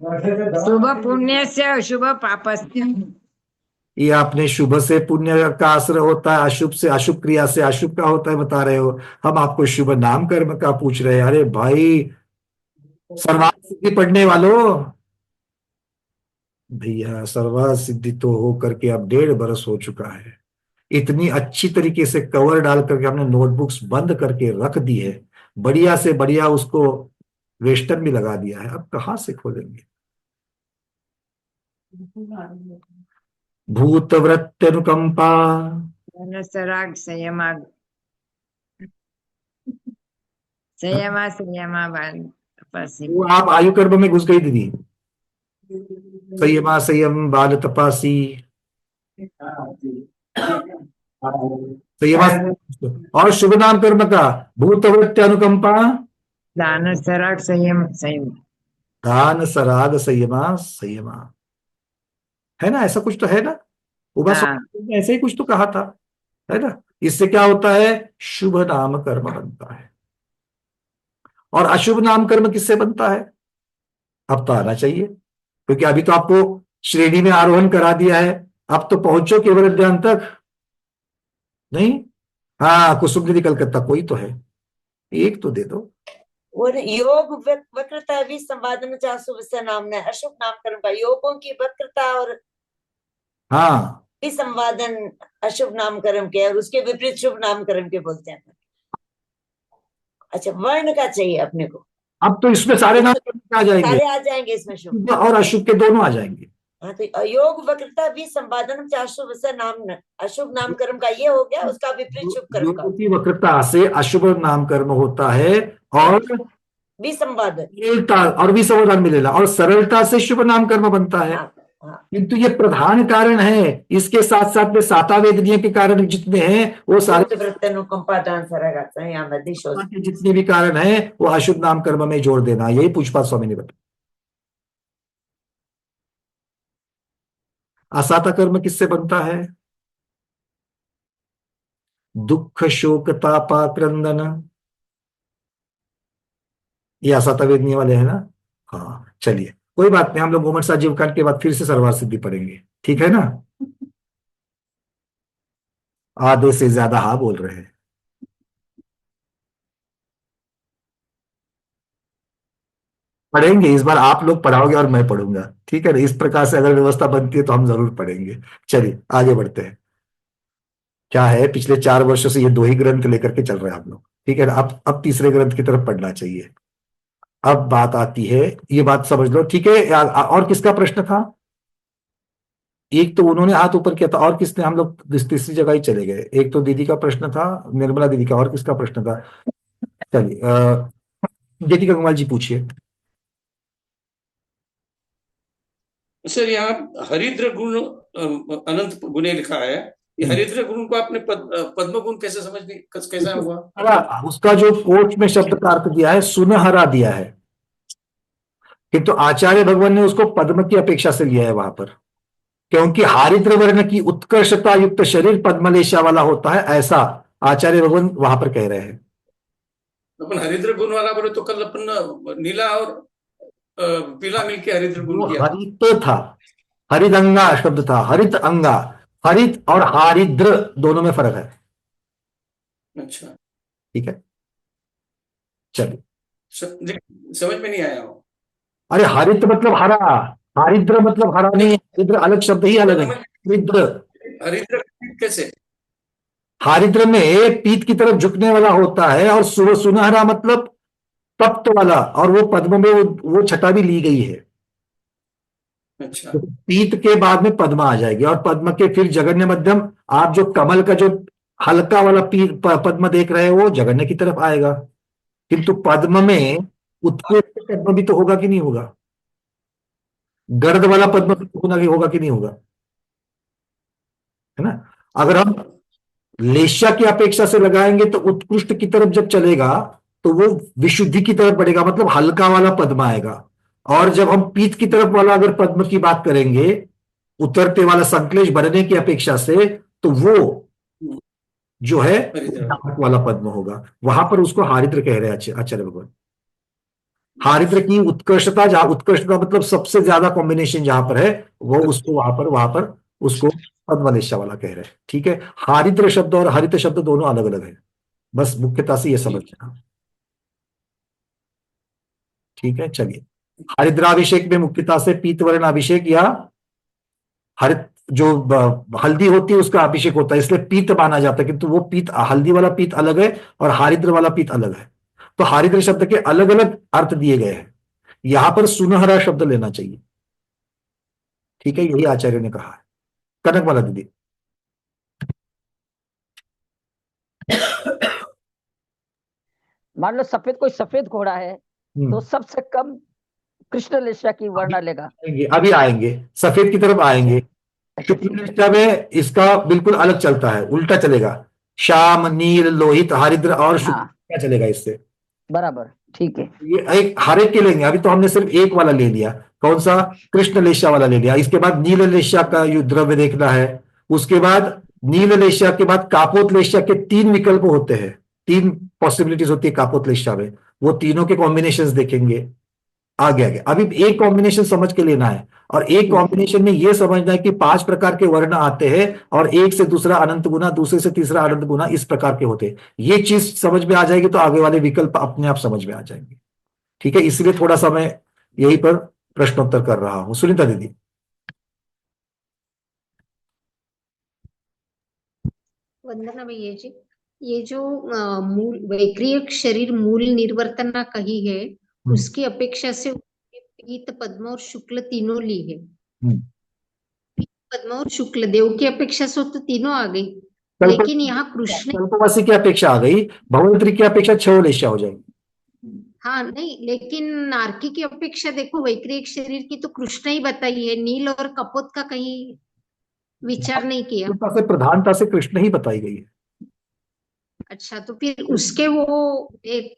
शुभ पुण्य से अशुभ पापस्य। ये आपने शुभ से पुण्य का आश्रय होता है, अशुभ से अशुभ क्रिया से अशुभ का होता है बता रहे हो। हम आपको शुभ नाम कर्म का पूछ रहे हैं। अरे भाई, सर्वार्थ सिद्धि पढ़ने वालों, भैया सर्वार्थ सिद्धि तो हो करके अब 1.5 बरस हो चुका है। इतनी अच्छी तरीके से कवर डाल करके हमने नोटबुक्स बंद करके रख दी है, बढ़िया से बढ़िया उसको वेस्टर्न भी लगा दिया है, अब कहाँ से खोलेंगे? भूतवृत्त्यनुकंपा, सराग संयमा संयमा संयमा तपस्वी। वो आप आयु कर्म में घुस गई दीदी। संयमा संयम बाल तपासी, संयमा। और शुभ नाम कर्म का भूतवृत्ति अनुकंपा, दान सराग संयम संयम। दान सराग संयमा संयमा, है ना? ऐसा कुछ तो है ना? उभा हाँ। ने ऐसे ही कुछ तो कहा था, है ना? इससे क्या होता है? शुभ नाम कर्म बनता है। और अशुभ नाम कर्म किससे बनता है? अब तो आना चाहिए, क्योंकि अभी तो आपको श्रेणी में आरोहण करा दिया है। अब तो पहुंचो केवल ज्ञान तक। नहीं? हाँ, कुसुम दीदी कलकत्ता, कोई तो है, एक तो दे दो। और योग वक्रता भी संवादन चाशु विषय नाम है, अशुभ नाम कर्म का योगों की वक्रता और हाँ, भी संवादन अशुभ नाम कर्म के, और उसके विपरीत शुभ नाम कर्म के बोलते हैं। अच्छा, वर्ण का चाहिए अपने को। अब तो इसमें सारे नाम कर्म आ जाएंगे, सारे आ जाएंगे इसमें, शुभ और अशुभ के दोनों आ जाएंगे। हाँ, तो योग वक्रता भी संवादन चाशु विषय नाम, अशुभ नाम कर्म का ये हो गया, उसका विपरीत शुभ कर्म का योग की वक्रता से अशुभ नाम कर्म होता है, और भी संवादन, सरलता और भी समाधान मिलेगा, और सरलता से शुभ नाम कर्म बनता है। हाँ, हाँ। किंतु ये प्रधान कारण है। इसके साथ साथ में साता वेदनीय के कारण जितने हैं वो सारे, वृत्तनुकंपा दान सरागा यहाँ दिशो जितने भी कारण हैं वो अशुभ नाम कर्म में जोड़ देना। यही पूछपात स्वामी ने बताया। असाता कर्म किससे बनता है? दुख शोक तापा क्रंदन, ये असाता वेदनीय वाले है ना? हाँ, चलिए कोई बात नहीं, हम लोग घूमट साजीव कांड के बाद फिर से सर्वार्थ सिद्धि पढ़ेंगे, ठीक है ना? आधे से ज्यादा हाँ बोल रहे हैं। पढ़ेंगे इस बार, आप लोग पढ़ाओगे और मैं पढ़ूंगा, ठीक है ना? इस प्रकार से अगर व्यवस्था बनती है तो हम जरूर पढ़ेंगे। चलिए आगे बढ़ते हैं। क्या है, पिछले 4 वर्षों से ये 2 ही ग्रंथ लेकर के चल रहे हैं हम लोग, ठीक है ना? अब तीसरे ग्रंथ की तरफ पढ़ना चाहिए। अब बात आती है, ये बात समझ लो, ठीक है? और किसका प्रश्न था? एक तो उन्होंने हाथ ऊपर किया था, और किसने? हम लोग तीसरी जगह ही चले गए। एक तो दीदी का प्रश्न था, निर्मला दीदी का, और किसका प्रश्न था? चलिए दीदी गंगवाल जी पूछिए। सर, यहाँ हरिद्र गुण अनंत गुणे लिखा है, ये हरिद्र गुण को आपने पद्म गुण कैसे कैसा हुआ? उसका जो कोट में शब्द का अर्थ दिया है, सुनहरा दिया है, किंतु आचार्य भगवान ने उसको पद्म की अपेक्षा से लिया है वहां पर, क्योंकि हारिद्र वर्ण की उत्कर्षता युक्त शरीर पद्मलेशा वाला होता है, ऐसा आचार्य भगवान वहां पर कह रहे हैं। अपन हरिद्र गुण वाला बोले तो कल अपन नीला और पीला मिलके हरिद्र गुण किया। हरित था, हरिदंगा शब्द था, हरित अंगा। हरित और हारिद्र दोनों में फर्क है। अच्छा, ठीक है, चलिए। समझ में नहीं आया हो। अरे हरित मतलब हरा, हारिद्र मतलब हरा नहीं, हारिद्र अलग शब्द ही अलग है। हारिद्र, हरिद्र कैसे? हारिद्र में पीत की तरफ झुकने वाला होता है, और सुनहरा मतलब तप्त वाला, और वो पद्म में वो छटा भी ली गई है। अच्छा, तो पीत के बाद में पद्म आ जाएगी, और पद्म के फिर जगन्य मध्यम। आप जो कमल का जो हल्का वाला पद्म देख रहे हैं वो जगन्य की तरफ आएगा, किंतु पद्म में उत्कृष्ट पद्म भी तो होगा कि नहीं होगा, गर्द वाला पद्म भी तो होगा कि नहीं होगा, है ना। अगर हम लेश्या की अपेक्षा से लगाएंगे तो उत्कृष्ट की तरफ जब चलेगा तो वो विशुद्धि की तरफ बढ़ेगा, मतलब हल्का वाला पद्म आएगा। और जब हम पीत की तरफ वाला अगर पद्म की बात करेंगे, उतरते वाला संक्लेश बढ़ने की अपेक्षा से, तो वो जो है हरिद्र। डार्क वाला पद्म होगा। वहां पर उसको हारिद्र कह रहे हैं आचार्य भगवान। हारिद्र की उत्कृष्टता, जहां उत्कृष्टता मतलब सबसे ज्यादा कॉम्बिनेशन जहां पर है, वो उसको वहां पर उसको पद्मलेशा वाला कह रहे हैं। ठीक है, हारिद्र शब्द और हरित शब्द दोनों अलग अलग है, बस मुख्यता से ये समझना। ठीक है, चलिए। हरिद्राभिषेक में मुख्यता से पीतवर्ण अभिषेक या हरित जो हल्दी होती है उसका अभिषेक होता है, इसलिए पीत माना जाता है, किंतु वो पीत, हल्दी वाला पीत अलग है और हारिद्र वाला पीत अलग है। तो हारिद्र शब्द के अलग अलग अर्थ दिए गए हैं, यहां पर सुनहरा शब्द लेना चाहिए। ठीक है, यही आचार्य ने कहा है। कनकमाला दीदी। मान लो सफेद, कोई सफेद घोड़ा है तो सबसे कम कृष्ण लेशा की वर्ण लेगा। अभी आएंगे, सफेद की तरफ आएंगे। शुक्ल लेशा में इसका बिल्कुल अलग चलता है, उल्टा चलेगा। श्याम, नील, लोहित, हरिद्र और शुक्ल क्या चलेगा इससे। बराबर, ठीक है। ये एक हर एक के लेंगे, अभी तो हमने सिर्फ एक वाला ले लिया, कौन सा, कृष्ण लेशा वाला ले लिया। इसके बाद नील लेशा का द्रव्य देखना है, उसके बाद नील लेशा के बाद कापोत लेशा के 3 विकल्प होते हैं, 3 पॉसिबिलिटीज होती है कापोत लेशा में, वो तीनों के कॉम्बिनेशंस देखेंगे। आगे आगे अभी एक कॉम्बिनेशन समझ के लेना है, और एक कॉम्बिनेशन में यह समझना है कि 5 प्रकार के वर्ण आते हैं, और एक से दूसरा अनंत गुना, दूसरे से तीसरा अनंत गुना, इस प्रकार के होते हैं। ये चीज समझ में आ जाएगी तो आगे वाले विकल्प अपने आप समझ में आ जाएंगे। ठीक है, इसलिए थोड़ा सा मैं यही पर प्रश्नोत्तर कर रहा हूं। सुनीता दीदी। वंदना भैया जी, ये जो मूल वैक्रिय शरीर मूल निर्वर्तना कही है, उसकी अपेक्षा से पीत, पद्म और शुक्ल तीनों ली है। पीत, पद्म और शुक्ल देव की अपेक्षा से तो तीनों आ गई, लेकिन यहाँ कृष्ण, कल्पवासी की अपेक्षा आ गई, भगवंत्री की अपेक्षा 6 लेशा हो जाएगी। हाँ नहीं, लेकिन नारकी की अपेक्षा देखो, वैक्रिय शरीर की तो कृष्ण ही बताई है, नील और कपोत का कहीं विचार नहीं किया। प्रधानता से कृष्ण ही बताई गई है। अच्छा, तो फिर उसके वो एक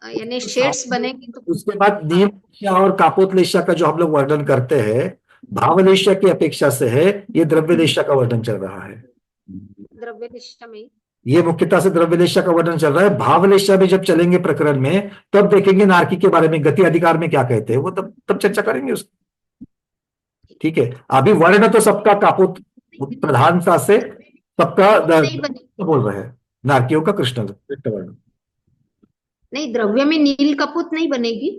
यानी शेड्स बनेंगे तो उसके बाद नील लेशा और कापोत लेशा का जो हम लोग वर्णन करते हैं, भावलेशा की अपेक्षा से है, ये द्रव्यलेशा का वर्णन चल रहा है। द्रव्यनिष्ठा में ये मुख्यतः से द्रव्यलेशा का वर्णन चल रहा है। भावलेशा में जब चलेंगे प्रकरण में, तब देखेंगे नारकी के बारे में, गति अधिकार में क्या कहते हैं, वो तब चर्चा करेंगे उसकी। ठीक है, अभी वर्ण तो सबका कापोत प्रधानता से सबका बोल रहे हैं, नारकियों का कृष्ण वर्ण। नहीं, द्रव्य में नील कपूत नहीं बनेगी,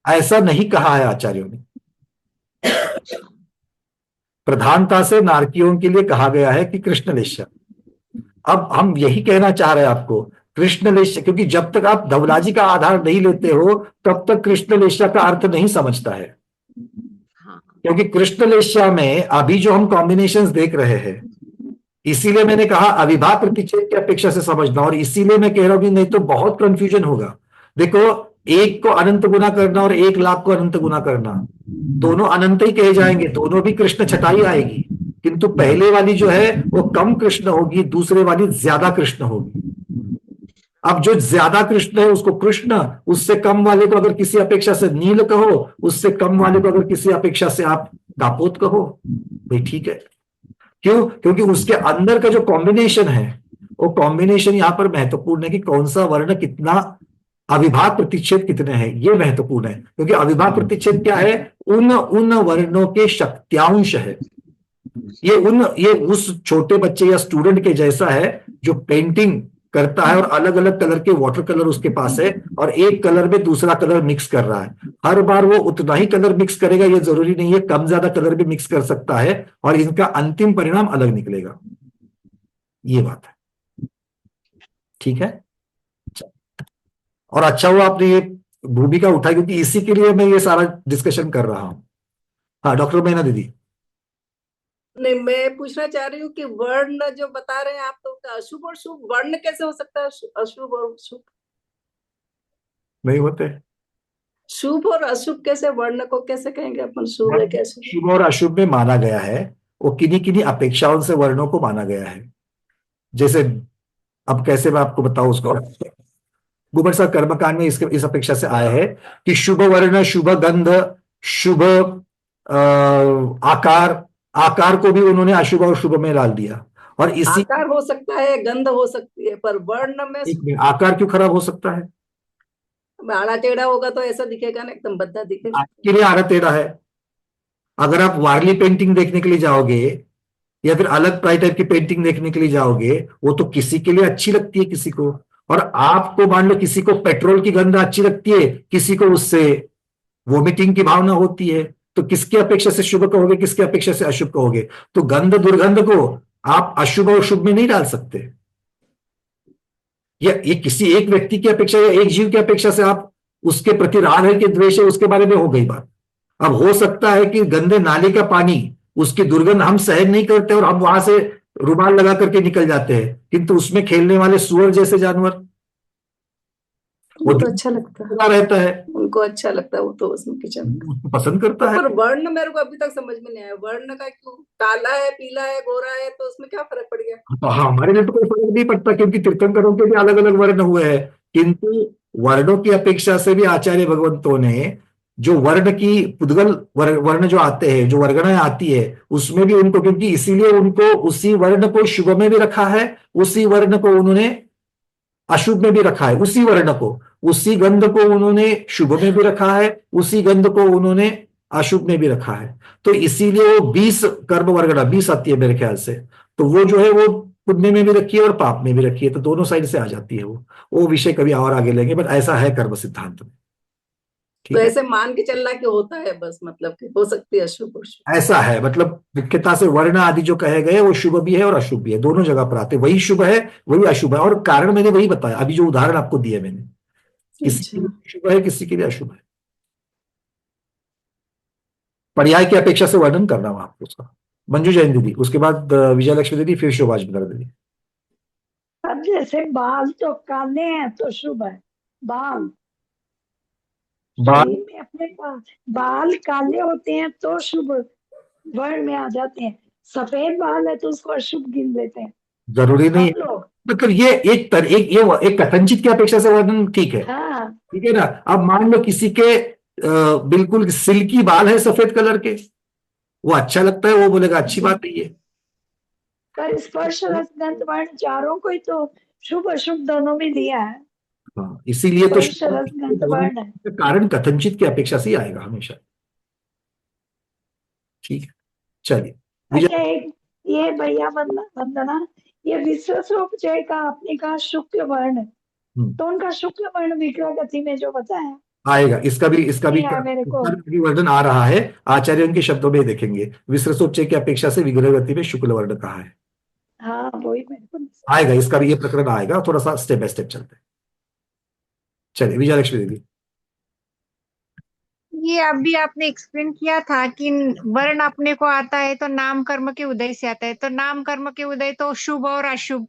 ऐसा नहीं कहा है आचार्यों ने। प्रधानता से नारकियों के लिए कहा गया है कि कृष्ण लेशा। अब हम यही कहना चाह रहे हैं आपको, कृष्ण लेशा, क्योंकि जब तक आप धवलाजी का आधार नहीं लेते हो तब तक कृष्ण लेशा का अर्थ नहीं समझता है। क्योंकि कृष्ण लेशा में अभी जो हम कॉम्बिनेशंस देख रहे हैं, इसीलिए मैंने कहा अविभा प्रतिच्छेद की अपेक्षा से समझना, और इसीलिए मैं कह रहा हूं कि नहीं तो बहुत कंफ्यूजन होगा। देखो, 1 को अनंत गुना करना और 1 लाख को अनंत गुना करना, दोनों अनंत ही कहे जाएंगे, दोनों भी कृष्ण छटाई आएगी, किंतु पहले वाली जो है वो कम कृष्ण होगी, दूसरे वाली ज्यादा कृष्ण होगी। अब जो ज्यादा कृष्ण है उसको कृष्ण, उससे कम वाले को अगर किसी अपेक्षा से नील कहो, उससे कम वाले को अगर किसी अपेक्षा से आप कापोत कहो, भाई ठीक है। क्यों? क्योंकि उसके अंदर का जो कॉम्बिनेशन है, वो कॉम्बिनेशन यहां पर महत्वपूर्ण है कि कौन सा वर्ण कितना अविभाग प्रतिच्छेद कितने हैं, ये महत्वपूर्ण है, क्योंकि अविभाग प्रतिच्छेद क्या है, उन वर्णों के शक्त्यांश है। ये उस छोटे बच्चे या स्टूडेंट के जैसा है जो पेंटिंग करता है और अलग अलग कलर के वाटर कलर उसके पास है और एक कलर में दूसरा कलर मिक्स कर रहा है। हर बार वो उतना ही कलर मिक्स करेगा ये जरूरी नहीं है, कम ज्यादा कलर भी मिक्स कर सकता है और इनका अंतिम परिणाम अलग निकलेगा। ये बात है, ठीक है। और अच्छा हुआ आपने ये भूमिका उठाई, क्योंकि इसी के लिए मैं ये सारा डिस्कशन कर रहा हूं। हाँ डॉक्टर मैना दीदी। नहीं, मैं पूछना चाह रही हूँ कि वर्ण जो बता रहे हैं आप, तो अशुभ और शुभ वर्ण कैसे हो सकता है? अशुभ और शुभ नहीं होते। शुभ और अशुभ कैसे, वर्ण को कैसे कहेंगे अपन? शुभ है कैसे? शुभ और अशुभ में माना गया है, वो किन्हीं किन्हीं अपेक्षाओं से वर्णों को माना गया है। जैसे अब कैसे मैं आपको बताऊं उसको, गुबर साहब कर्मकांड में इस अपेक्षा से आया है कि शुभ वर्ण, शुभ गंध, शुभ आकार को भी उन्होंने अशुभ और शुभ में डाल दिया। और इसी आकार हो सकता है, गंध हो सकती है, पर वर्ण में आकार क्यों खराब हो सकता है? आड़ा टेढ़ा होगा तो ऐसा दिखेगा ना, एकदम बद्दा दिखेगा। आपके लिए आड़ा टेढ़ा है। अगर आप वारली पेंटिंग देखने के लिए जाओगे या फिर अलग टाइप की पेंटिंग देखने के लिए जाओगे, वो तो किसी के लिए अच्छी लगती है किसी को, और आपको मान लो किसी को पेट्रोल की गंध अच्छी लगती है, किसी को उससे वोमिटिंग की भावना होती है, तो किसकी अपेक्षा से शुभ कहोगे, किसकी अपेक्षा से अशुभ कहोगे? तो गंध दुर्गंध को आप अशुभ और शुभ में नहीं डाल सकते। ये किसी एक व्यक्ति की अपेक्षा या एक जीव की अपेक्षा से आप उसके प्रति राग है कि द्वेष है, उसके बारे में हो गई बात। अब हो सकता है कि गंदे नाले का पानी, उसकी दुर्गंध हम सहन नहीं करते और हम वहां से रुमाल लगा करके निकल जाते हैं, किंतु उसमें खेलने वाले सुअर जैसे जानवर, वो तो अच्छा लगता है, रहता है, उनको अच्छा लगता है, वो तो उसमें किचन पसंद करता है। पर वर्ण मेरे को अभी तक समझ में नहीं आया, वर्ण का क्यों काला है, पीला है, गोरा है, तो उसमें क्या फर्क पड़ गया? तो हमारे लिए तो कोई फर्क नहीं पड़ता, क्योंकि तीर्थंकरों के भी अलग अलग वर्ण हुए हैं, किंतु वर्णों की अपेक्षा से भी आचार्य भगवंतों ने जो वर्ण की पुद्गल वर्ण जो आते हैं, जो वर्गणाएं आती है, उसमें भी उनको, क्योंकि इसीलिए उनको उसी वर्ण को शुभ में भी रखा है, उसी वर्ण को उन्होंने अशुभ में भी रखा है, उसी वर्ण को, उसी गंध को उन्होंने शुभ में भी रखा है, उसी गंध को उन्होंने अशुभ में भी रखा है। तो इसीलिए वो 20 कर्म वर्गणा 20 आती है मेरे ख्याल से, तो वो जो है वो पुण्य में भी रखी है और पाप में भी रखी है, तो दोनों साइड से आ जाती है। वो विषय कभी और आगे लेंगे, बट ऐसा है कर्म सिद्धांत में। तो ऐसे मान के चलना कि होता है बस, मतलब कि हो सकती है अशुभ और शुभ, ऐसा है। मतलब मुख्यता से वर्ण आदि जो कहे गए वो शुभ भी है और अशुभ भी है, दोनों जगह पर आते, वही शुभ है वही अशुभ है। और कारण मैंने वही बताया, अभी जो उदाहरण आपको दिए मैंने, किसी के लिए शुभ है, किसी के लिए अशुभ है। पर्याय की अपेक्षा से वर्णन करना हुआ आपको उसका। मंजू जैन दीदी, उसके बाद विजय लक्ष्मी दीदी, फिर शोभाज दीदी। अब जैसे बाल तो काले हैं तो शुभ है, बाल में अपने बाल काले होते हैं तो शुभ वर्ण में आ जाते हैं, सफेद बाल है तो उसको अशुभ गिन देते हैं। जरूरी नहीं है, मतलब ये एक कथनचित की अपेक्षा से वर्णन ठीक है, ठीक है ना। अब मान लो किसी के बिल्कुल सिल्की बाल है सफेद कलर के, वो अच्छा लगता है, वो बोलेगा अच्छी बात है ये। पर स्पर्श रस गंध वर्ण चारों को ही तो शुभ अशुभ दोनों में दिया है। हाँ, इसीलिए तो कारण कथनचित की अपेक्षा से ही आएगा हमेशा। ठीक है, चलिए। अच्छा, एक ये भैया वंदना, ये विश्वरूप जय का आपने कहा शुक्ल वर्ण, तो उनका शुक्ल वर्ण विग्रह गति में जो बताया आएगा, इसका भी वर्णन आ रहा है, आचार्य उनके शब्दों में देखेंगे। विश्वरूप की अपेक्षा से विग्रह गति में शुक्ल वर्ण कहा है। हाँ, वही मेरे को आएगा, इसका भी ये प्रकरण आएगा, थोड़ा सा स्टेप बाय स्टेप चलते हैं। चलिए विजय लक्ष्मी दीदी। ये अभी आपने एक्सप्लेन किया था कि वर्ण अपने को आता है तो नाम कर्म के उदय से आता है, तो नाम कर्म के उदय तो शुभ और अशुभ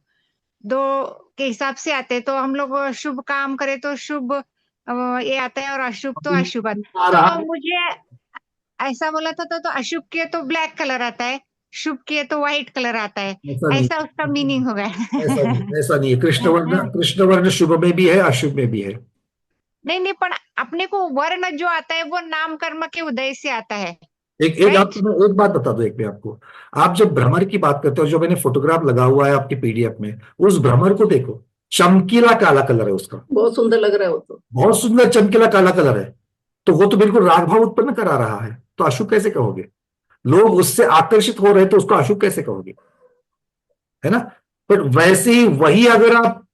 दो के हिसाब से आते हैं, तो हम लोग शुभ काम करें तो शुभ ये आता है और अशुभ तो अशुभ आता है। तो मुझे ऐसा बोला था तो अशुभ के तो ब्लैक कलर आता है, शुभ के तो व्हाइट कलर आता है, ऐसा उसका मीनिंग हो गया। ऐसा नहीं है, कृष्ण वर्ण शुभ में भी है अशुभ में भी है। नहीं, पर अपने को वर्ण जो आता है वो नाम कर्म के उदय से आता है। एक बात बता दो, एक मैं आपको, आप जब भ्रमर की बात करते हो, जो मैंने फोटोग्राफ लगा हुआ है आपकी पीडीएफ में, उस भ्रमर को देखो, चमकीला काला कलर है उसका, बहुत सुंदर लग रहा है वो तो। बहुत सुंदर चमकीला काला कलर है, तो वो तो बिल्कुल राग भाव उत्पन्न करा रहा है, तो अशुभ कैसे कहोगे? लोग उससे आकर्षित हो रहे तो उसको अशुभ कैसे कहोगे? है ना? पर वैसे ही वही अगर आप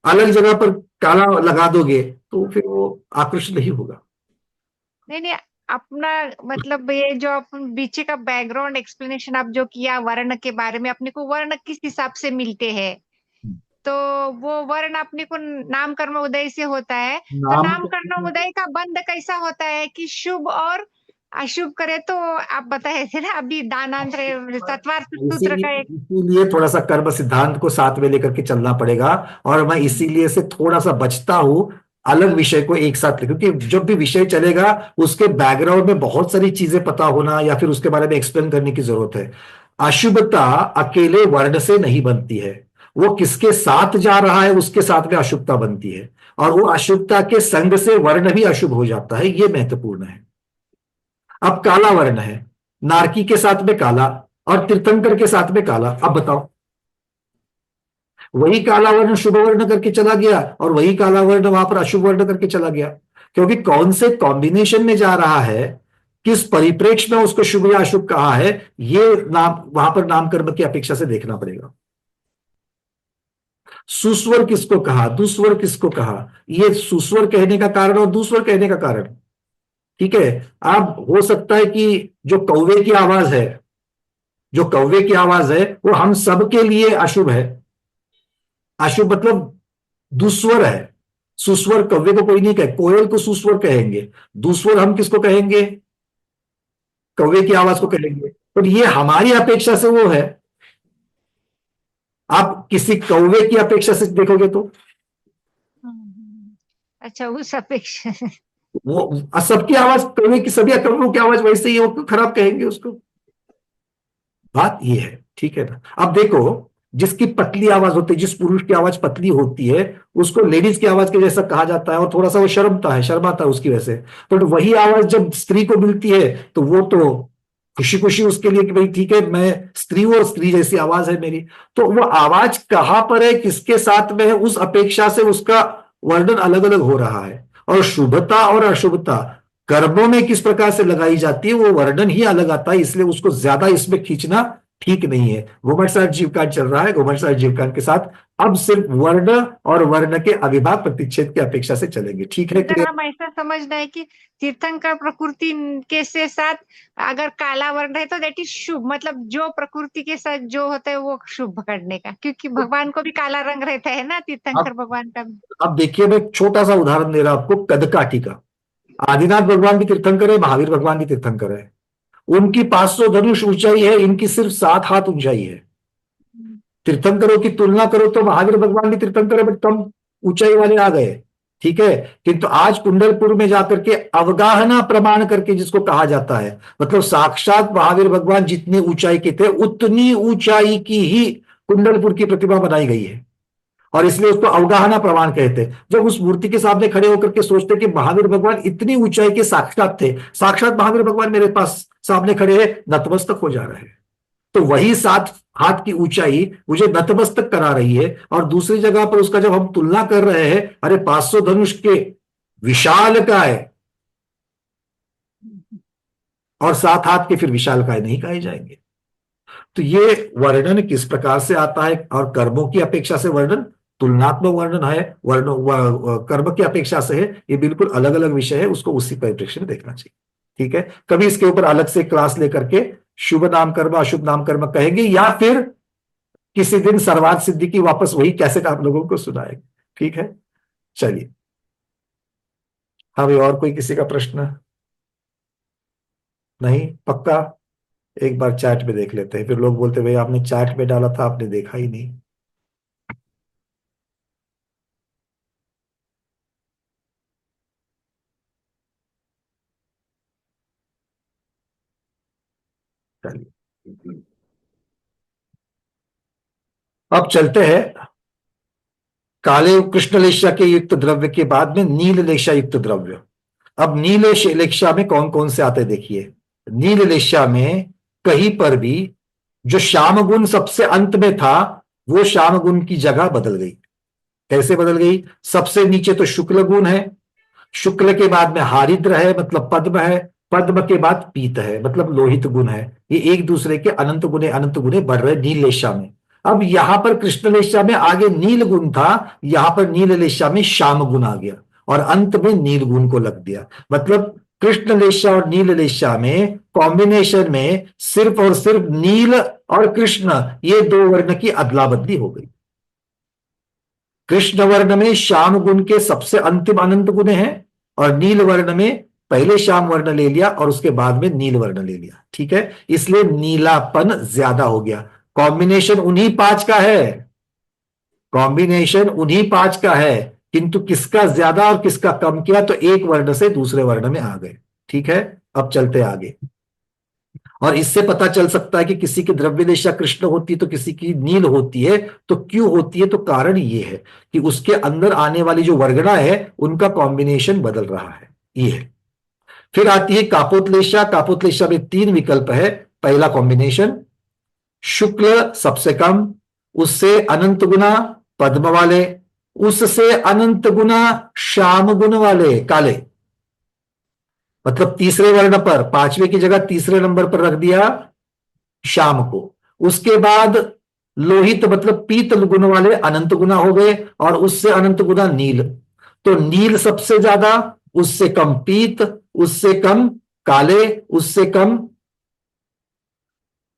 अलग जगह पर काला लगा दोगे तो फिर वो आकर्षित नहीं होगा। नहीं, अपना मतलब ये जो अपन पीछे का बैकग्राउंड एक्सप्लेनेशन आप जो किया वर्ण के बारे में, अपने को वर्ण किस हिसाब से मिलते हैं, तो वो वर्ण अपने को नाम कर्म उदय से होता है। तो नाम कर्म उदय का बंध कैसा होता है कि शुभ और अशुभ करे, तो आप बताए थे ना अभी दानांतर सत्वार्थ सूत्र का एक। इसीलिए थोड़ा सा कर्म सिद्धांत को साथ में लेकर के चलना पड़ेगा, और मैं इसीलिए से थोड़ा सा बचता हूं अलग विषय को एक साथ, क्योंकि जब भी विषय चलेगा उसके बैकग्राउंड में बहुत सारी चीजें पता होना या फिर उसके बारे में एक्सप्लेन करने की जरूरत है। अशुभता अकेले वर्ण से नहीं बनती है, वो किसके साथ जा रहा है उसके साथ में अशुभता बनती है, और वो अशुभता के संग से वर्ण भी अशुभ हो जाता है, ये महत्वपूर्ण है। अब काला वर्ण है, नारकी के साथ में काला और तीर्थंकर के साथ में काला, अब बताओ वही काला वर्ण शुभ वर्ण करके चला गया और वही काला वर्ण वहां पर अशुभ वर्ण करके चला गया, क्योंकि कौन से कॉम्बिनेशन में जा रहा है, किस परिप्रेक्ष्य में उसको शुभ या अशुभ कहा है, ये नाम वहां पर नामकर्म की अपेक्षा से देखना पड़ेगा। सुस्वर किसको कहा, दुस्वर किसको कहा, ये सुस्वर कहने का कारण और दुस्वर कहने का कारण, ठीक है। अब हो सकता है कि जो कौवे की आवाज है, जो कौवे की आवाज है वो हम सबके लिए अशुभ है, अशुभ मतलब दुस्वर है। सुस्वर कौवे को कोई नहीं कहे, कोयल को सुस्वर कहेंगे, दुस्वर हम किसको कहेंगे, कौवे की आवाज को कहेंगे, पर ये हमारी अपेक्षा से वो है। आप किसी कौवे की अपेक्षा से देखोगे तो अच्छा, उस अपेक्षा वो सबकी आवाज कौवे की, सभी कौवों की आवाज वैसे ही, वो खराब कहेंगे उसको, बात ये है, ठीक है ना। अब देखो जिसकी पतली आवाज होती है, जिस पुरुष की आवाज पतली होती है उसको लेडीज की आवाज के जैसा कहा जाता है, और थोड़ा सा वो शर्माता है उसकी वजह से। तो वही आवाज जब स्त्री को मिलती है तो वो तो खुशी खुशी उसके लिए कि भाई ठीक है, मैं स्त्री हूं और स्त्री जैसी आवाज है मेरी। तो वो आवाज कहां पर है, किसके साथ में है, उस अपेक्षा से उसका वर्णन अलग अलग हो रहा है। और शुभता और अशुभता कर्मों में किस प्रकार से लगाई जाती है वो वर्णन ही अलग आता है, इसलिए उसको ज्यादा इसमें खींचना ठीक नहीं है। घुमटसार जीवकांड चल रहा है, घुमटसार जीवकांड के साथ अब सिर्फ वर्ण और वर्ण के अविभाग प्रतिच्छेद की अपेक्षा से चलेंगे, ठीक है। अगर हम ऐसा समझना है कि तीर्थंकर प्रकृति के से साथ अगर काला वर्ण है तो दैट इज शुभ, मतलब जो प्रकृति के साथ जो होता है वो शुभ करने का, क्योंकि भगवान को भी काला रंग रहता है ना, तीर्थंकर भगवान का। अब देखिए मैं एक छोटा सा उदाहरण दे रहा हूं आपको, कदकाठी का। आदिनाथ भगवान भी तीर्थंकर है, महावीर भगवान भी तीर्थंकर है, उनकी 500 धनुष ऊंचाई है, इनकी सिर्फ 7 हाथ ऊंचाई है। तीर्थंकरों की तुलना करो तो महावीर भगवान भी तीर्थंकर है बट कम ऊंचाई वाले आ गए, ठीक है। किंतु आज कुंडलपुर में जाकर के अवगाहना प्रमाण करके जिसको कहा जाता है, मतलब साक्षात महावीर भगवान जितनी ऊंचाई के थे उतनी ऊंचाई की ही कुंडलपुर की प्रतिमा बनाई गई है, और इसलिए उसको अवगाहना प्रमाण कहते हैं। जब उस मूर्ति के सामने खड़े होकर के सोचते कि महावीर भगवान इतनी ऊंचाई के साक्षात थे, साक्षात महावीर भगवान मेरे पास सामने खड़े हैं, नतमस्तक हो जा रहे हैं, तो वही 7 हाथ की ऊंचाई मुझे नतमस्तक करा रही है। और दूसरी जगह पर उसका जब हम तुलना कर रहे हैं, अरे 500 धनुष के विशाल काय और 7 हाथ के फिर विशाल काय नहीं कहे जाएंगे। तो ये वर्णन किस प्रकार से आता है, और कर्मों की अपेक्षा से वर्णन तुलनात्मक वर्णन है, कर्म की अपेक्षा से है, ये बिल्कुल अलग अलग विषय है, उसको उसी परिप्रेक्ष्य में देखना चाहिए, ठीक है। कभी इसके ऊपर अलग से क्लास लेकर के शुभ नाम कर्म अशुभ नाम कर्म कहेंगे, या फिर किसी दिन सर्वार्थ सिद्धि की वापस वही कैसेट आप लोगों को सुनाएंगे, ठीक है। चलिए, हाँ भाई, और कोई किसी का प्रश्न नहीं? पक्का एक बार चैट में देख लेते हैं, फिर लोग बोलते भाई आपने चैट में डाला था आपने देखा ही नहीं। चलिए, अब चलते हैं काले कृष्ण लेशा के युक्त द्रव्य के बाद में नील लेशा युक्त द्रव्य। अब नील लेशा में कौन कौन से आते देखिए। नील लेशा में कहीं पर भी जो श्याम गुण सबसे अंत में था वो श्याम गुण की जगह बदल गई, कैसे बदल गई? सबसे नीचे तो शुक्ल गुण है, शुक्ल के बाद में हारिद्र है मतलब पद्म है, पद्म के बाद पीत है मतलब लोहित गुण है। ये एक दूसरे के अनंत गुणे बढ़ रहे नीलेशा में। अब यहां पर कृष्णलेशा में आगे नील गुण था, यहां पर नीललेशा में श्याम गुण आ गया और अंत में नील गुण को लग दिया। मतलब कृष्णलेशा और नीललेशा में कॉम्बिनेशन में सिर्फ और सिर्फ नील और कृष्ण ये दो वर्ण की अदला बदली हो गई। कृष्ण वर्ण में श्याम गुण के सबसे अंतिम अनंत गुण हैं और नील वर्ण में पहले श्याम वर्ण ले लिया और उसके बाद में नील वर्ण ले लिया। ठीक है, इसलिए नीलापन ज्यादा हो गया। कॉम्बिनेशन उन्हीं पांच का है, कॉम्बिनेशन उन्हीं पांच का है, किंतु किसका ज्यादा और किसका कम किया तो एक वर्ण से दूसरे वर्ण में आ गए। ठीक है, अब चलते आगे। और इससे पता चल सकता है कि किसी की द्रव्यलेशा कृष्ण होती है तो किसी की नील होती है। तो क्यों होती है? तो कारण ये है कि उसके अंदर आने वाली जो वर्गणा है उनका कॉम्बिनेशन बदल रहा है, ये है। फिर आती है कापोतलेशा। कापोतलेशा में 3 विकल्प है। पहला कॉम्बिनेशन शुक्ल सबसे कम, उससे अनंत गुना पद्म वाले, उससे अनंत गुना श्याम गुण वाले काले। मतलब तीसरे वर्ण पर, पांचवे की जगह तीसरे नंबर पर रख दिया श्याम को। उसके बाद लोहित मतलब पीत गुण वाले अनंत गुना हो गए और उससे अनंत गुना नील। तो नील सबसे ज्यादा, उससे कम पीत, उससे कम काले, उससे कम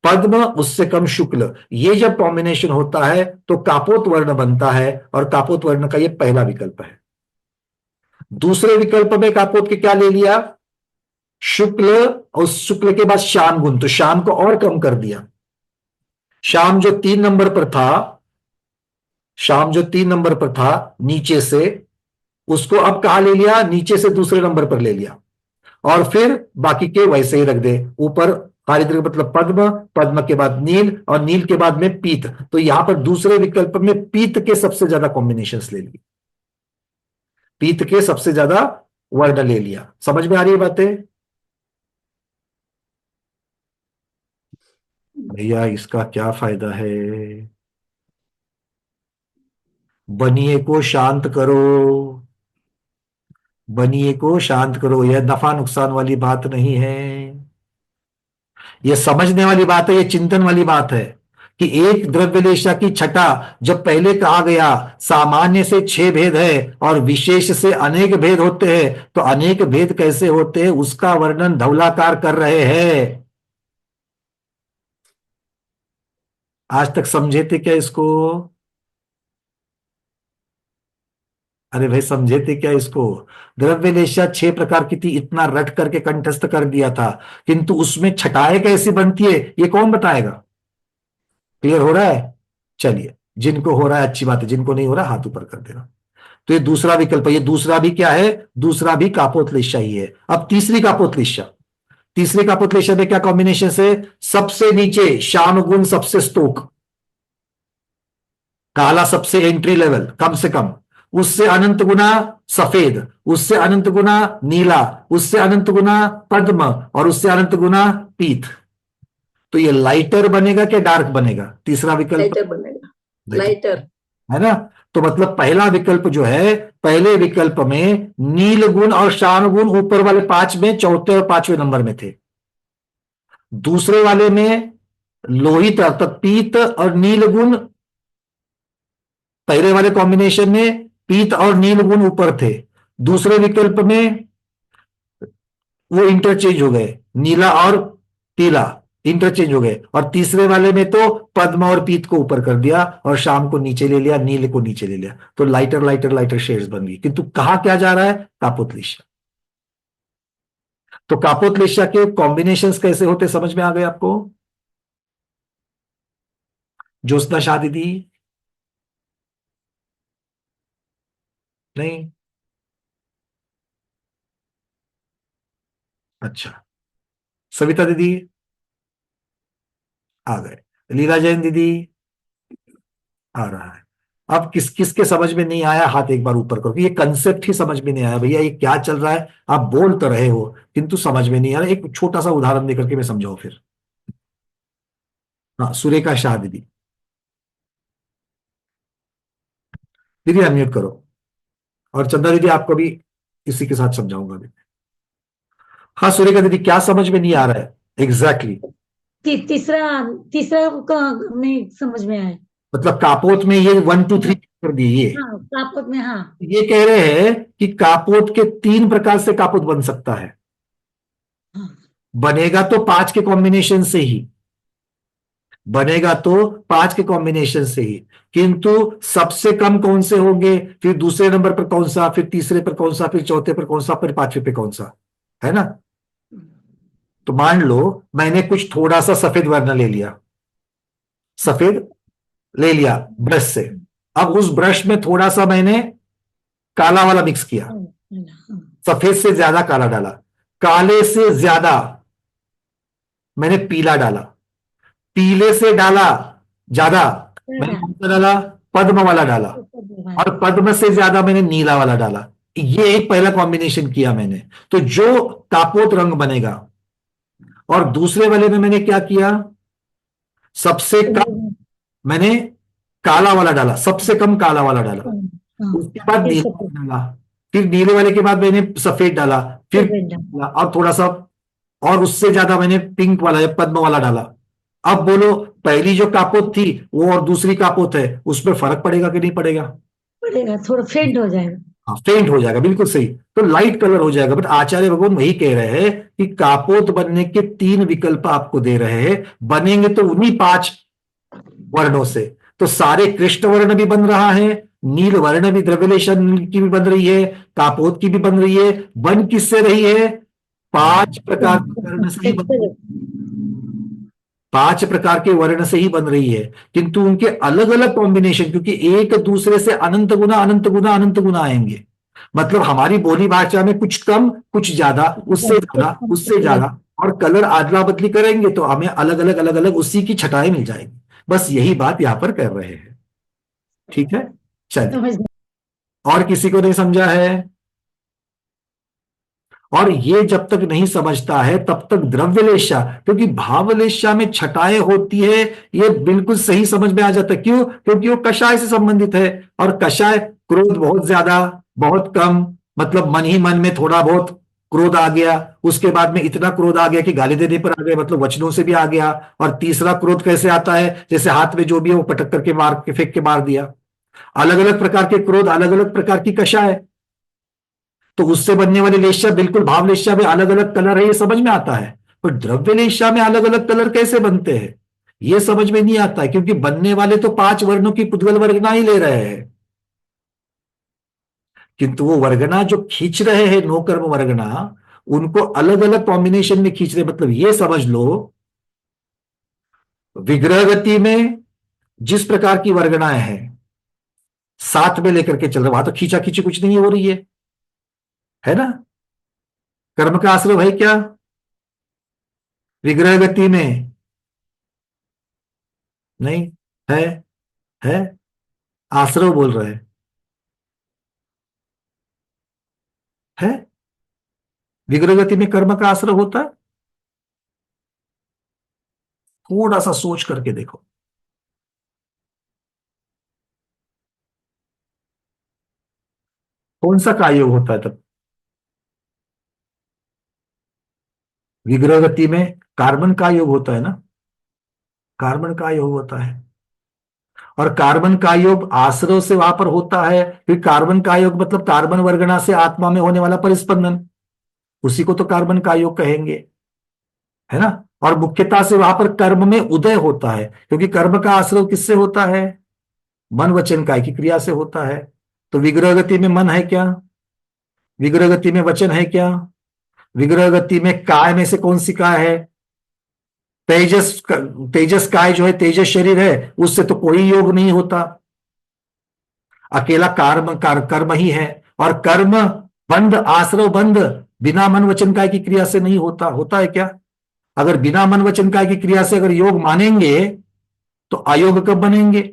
पद्म, उससे कम शुक्ल। ये जब कॉम्बिनेशन होता है तो कापोत वर्ण बनता है और कापोत वर्ण का ये पहला विकल्प है। दूसरे विकल्प में कापोत के क्या ले लिया? शुक्ल और शुक्ल के बाद श्याम गुण, तो श्याम को और कम कर दिया। श्याम जो 3 नंबर पर था, श्याम जो 3 नंबर पर था नीचे से, उसको अब कहां ले लिया? नीचे से दूसरे नंबर पर ले लिया और फिर बाकी के वैसे ही रख दे। ऊपर हारिद्र मतलब पद्म, पद्म के बाद नील और नील के बाद में पीत। तो यहां पर दूसरे विकल्प में पीत के सबसे ज्यादा कॉम्बिनेशन ले लिए, पीत के सबसे ज्यादा वर्ण ले लिया। समझ में आ रही है बातें भैया? इसका क्या फायदा है? बनिए को शांत करो, बनिए को शांत करो। यह नफा नुकसान वाली बात नहीं है, यह समझने वाली बात है, यह चिंतन वाली बात है कि एक द्रव्यलेशा की छटा, जब पहले कहा गया सामान्य से 6 भेद है और विशेष से अनेक भेद होते हैं, तो अनेक भेद कैसे होते हैं उसका वर्णन धवलाकार कर रहे हैं। आज तक समझे थे क्या इसको? अरे भाई समझे थे क्या इसको? द्रव्यलेशा 6 प्रकार की थी, इतना रट करके कंठस्थ कर दिया था, किंतु उसमें छटाएं कैसी बनती है ये कौन बताएगा? क्लियर हो रहा है? चलिए, जिनको हो रहा है अच्छी बात है, जिनको नहीं हो रहा हाथ ऊपर कर देना। तो ये दूसरा विकल्प है। ये दूसरा भी क्या है? दूसरा भी कापोतलेशा ही है। अब तीसरी कापोतलेशा, तीसरे कापोतलेशा में क्या कॉम्बिनेशन है? सबसे नीचे श्याम गुण सबसे स्तोक, काला सबसे एंट्री लेवल कम से कम, उससे अनंत गुना सफेद, उससे अनंत गुना नीला, उससे अनंत गुना पद्म और उससे अनंत गुना पीत। तो ये लाइटर बनेगा क्या डार्क बनेगा? तीसरा विकल्प लाइटर बनेगा, लाइटर है ना। तो मतलब पहला विकल्प जो है, पहले विकल्प में नील गुण और श्याम गुण ऊपर वाले 5 में चौथे और 5वें नंबर में थे। दूसरे वाले में लोहित अर्थात पीत और नील गुण, पहले वाले कॉम्बिनेशन में पीत और नील गुण ऊपर थे। दूसरे विकल्प में वो इंटरचेंज हो गए, नीला और पीला इंटरचेंज हो गए। और तीसरे वाले में तो पद्म और पीत को ऊपर कर दिया और शाम को नीचे ले लिया, नील को नीचे ले लिया। तो लाइटर लाइटर लाइटर शेड्स बन गई। किंतु कहा क्या जा रहा है? कापोतलेशा। तो कापोतलेशा के कॉम्बिनेशंस कैसे होते समझ में आ गए आपको? ज्योत्सना शाह दीदी? नहीं? अच्छा, सविता दीदी आ गए, लीला जैन दीदी आ रहा है। अब किस किस के समझ में नहीं आया हाथ एक बार ऊपर करो। ये कंसेप्ट ही समझ में नहीं आया भैया, ये क्या चल रहा है? आप बोल तो रहे हो किंतु समझ में नहीं आ रहा। एक छोटा सा उदाहरण देकर के मैं समझाऊं फिर। हाँ, सुरेखा शाह दीदी, दीदी अनम्यूट करो। और चंदा दीदी आपको भी इसी के साथ समझाऊंगा अभी। हाँ सुरेखा दीदी, क्या समझ में नहीं आ रहा है एग्जैक्टली? तीसरा तीसरा का नहीं समझ में आया। मतलब कापोत में ये 1 2 3 कर दिए ये। हाँ कापोत में, हाँ ये कह रहे हैं कि कापोत के 3 प्रकार से कापोत बन सकता है। बनेगा तो 5 के कॉम्बिनेशन से ही, बनेगा तो 5 के कॉम्बिनेशन से ही, किंतु सबसे कम कौन से होंगे, फिर दूसरे नंबर पर कौन सा, फिर तीसरे पर कौन सा, फिर चौथे पर कौन सा, फिर पांचवे पे कौन सा, है ना? तो मान लो मैंने कुछ थोड़ा सा सफेद वर्ण ले लिया, सफेद ले लिया ब्रश से। अब उस ब्रश में थोड़ा सा मैंने काला वाला मिक्स किया, सफेद से ज्यादा काला डाला, काले से ज्यादा मैंने पीला डाला, पीले से डाला ज्यादा मैंने कौन सा डाला, पद्म वाला डाला, और पद्म से ज्यादा मैंने नीला वाला डाला। ये एक पहला कॉम्बिनेशन किया मैंने। तो जो कापोत रंग बनेगा, और दूसरे वाले में मैंने क्या किया, सबसे कम मैंने काला वाला डाला, सबसे कम काला वाला डाला, उसके बाद नीला वाला डाला, फिर नीले वाले के बाद मैंने सफेद डाला, फिर डाला, और थोड़ा सा और उससे ज्यादा मैंने पिंक वाला या पद्म वाला डाला। अब बोलो पहली जो कापोत थी वो और दूसरी कापोत है, उसमें फर्क पड़ेगा कि नहीं पड़ेगा? पड़ेगा, थोड़ा फेंट हो जाएगा। हाँ फेंट हो जाएगा, बिल्कुल सही, तो लाइट कलर हो जाएगा। बट आचार्य भगवान वही कह रहे हैं कि कापोत बनने के 3 विकल्प आपको दे रहे हैं, बनेंगे तो उन्हीं 5 वर्णों से। तो सारे कृष्ण वर्ण भी बन रहा है, नील वर्ण भी, द्रव्यलेशन की भी बन रही है, कापोत की भी बन रही है। बन किससे रही है? 5 प्रकार के वर्ण से ही बन, 5 प्रकार के वर्ण से ही बन रही है, किंतु उनके अलग अलग कॉम्बिनेशन, क्योंकि एक दूसरे से अनंत गुना अनंत गुना अनंत गुना आएंगे। मतलब हमारी बोली भाषा में कुछ कम कुछ ज्यादा, उससे ज्यादा उससे ज्यादा, और कलर आदला बदली करेंगे तो हमें अलग अलग उसी की छटाएं मिल जाएंगी। बस यही बात यहां पर कर रहे हैं। ठीक है, चलिए। और किसी को नहीं समझा है? और ये जब तक नहीं समझता है तब तक द्रव्यलेशा, क्योंकि भावलेशा में छटाएं होती है, ये बिल्कुल सही समझ में आ जाता है। क्यों? क्योंकि वो कषाय से संबंधित है, और कषाय क्रोध बहुत ज्यादा बहुत कम, मतलब मन ही मन में थोड़ा बहुत क्रोध आ गया, उसके बाद में इतना क्रोध आ गया कि गाली देने पर आ गए, मतलब वचनों से भी आ गया। और तीसरा क्रोध कैसे आता है, जैसे हाथ में जो भी है वो पटक करके मार के फेंक के मार दिया। अलग अलग प्रकार के क्रोध, अलग अलग प्रकार की कषाय, तो उससे बनने वाली लेशा बिल्कुल भावलेशा में अलग अलग कलर है, ये समझ में आता है। पर द्रव्यलेशा में अलग अलग कलर कैसे बनते हैं ये समझ में नहीं आता है, क्योंकि बनने वाले तो 5 वर्णों की पुद्गल वर्गना ही ले रहे हैं, किंतु वो वर्गना जो खींच रहे हैं नो कर्म वर्गना, उनको अलग अलग कॉम्बिनेशन में खींच रहे। मतलब ये समझ लो विग्रह गति में जिस प्रकार की वर्गनाएं हैं साथ में लेकर के चल रहे, वहां तो खींचा खींची कुछ नहीं हो रही है ना? कर्म का आश्रय है क्या विग्रह गति में? नहीं है आश्रय बोल रहे है विग्रह गति में कर्म का आश्रय होता है? थोड़ा सा सोच करके देखो। कौन सा का योग होता है तब? विग्रह गति में कार्बन का योग होता है ना, कार्बन का योग होता है, और कार्बन का योग आश्रय से वहां पर होता है। फिर कार्बन का योग मतलब कार्बन वर्गना से आत्मा में होने वाला परिस्पंदन, उसी को तो कार्बन का योग कहेंगे, है ना? और मुख्यता से वहां पर कर्म में उदय होता है, क्योंकि कर्म का आश्रय किससे होता है? मन वचन काय की क्रिया से होता है। तो विग्रह गति में मन है क्या? विग्रह गति में वचन है क्या? विग्रह गति में काय में से कौन सी काय है? तेजस काय जो है, तेजस शरीर है, उससे तो कोई योग नहीं होता, अकेला कर्म ही है। और कर्म बंध, आश्रय बंध बिना मन वचन काय की क्रिया से नहीं होता। होता है क्या? अगर बिना मन वचन काय की क्रिया से अगर योग मानेंगे तो अयोग कब बनेंगे?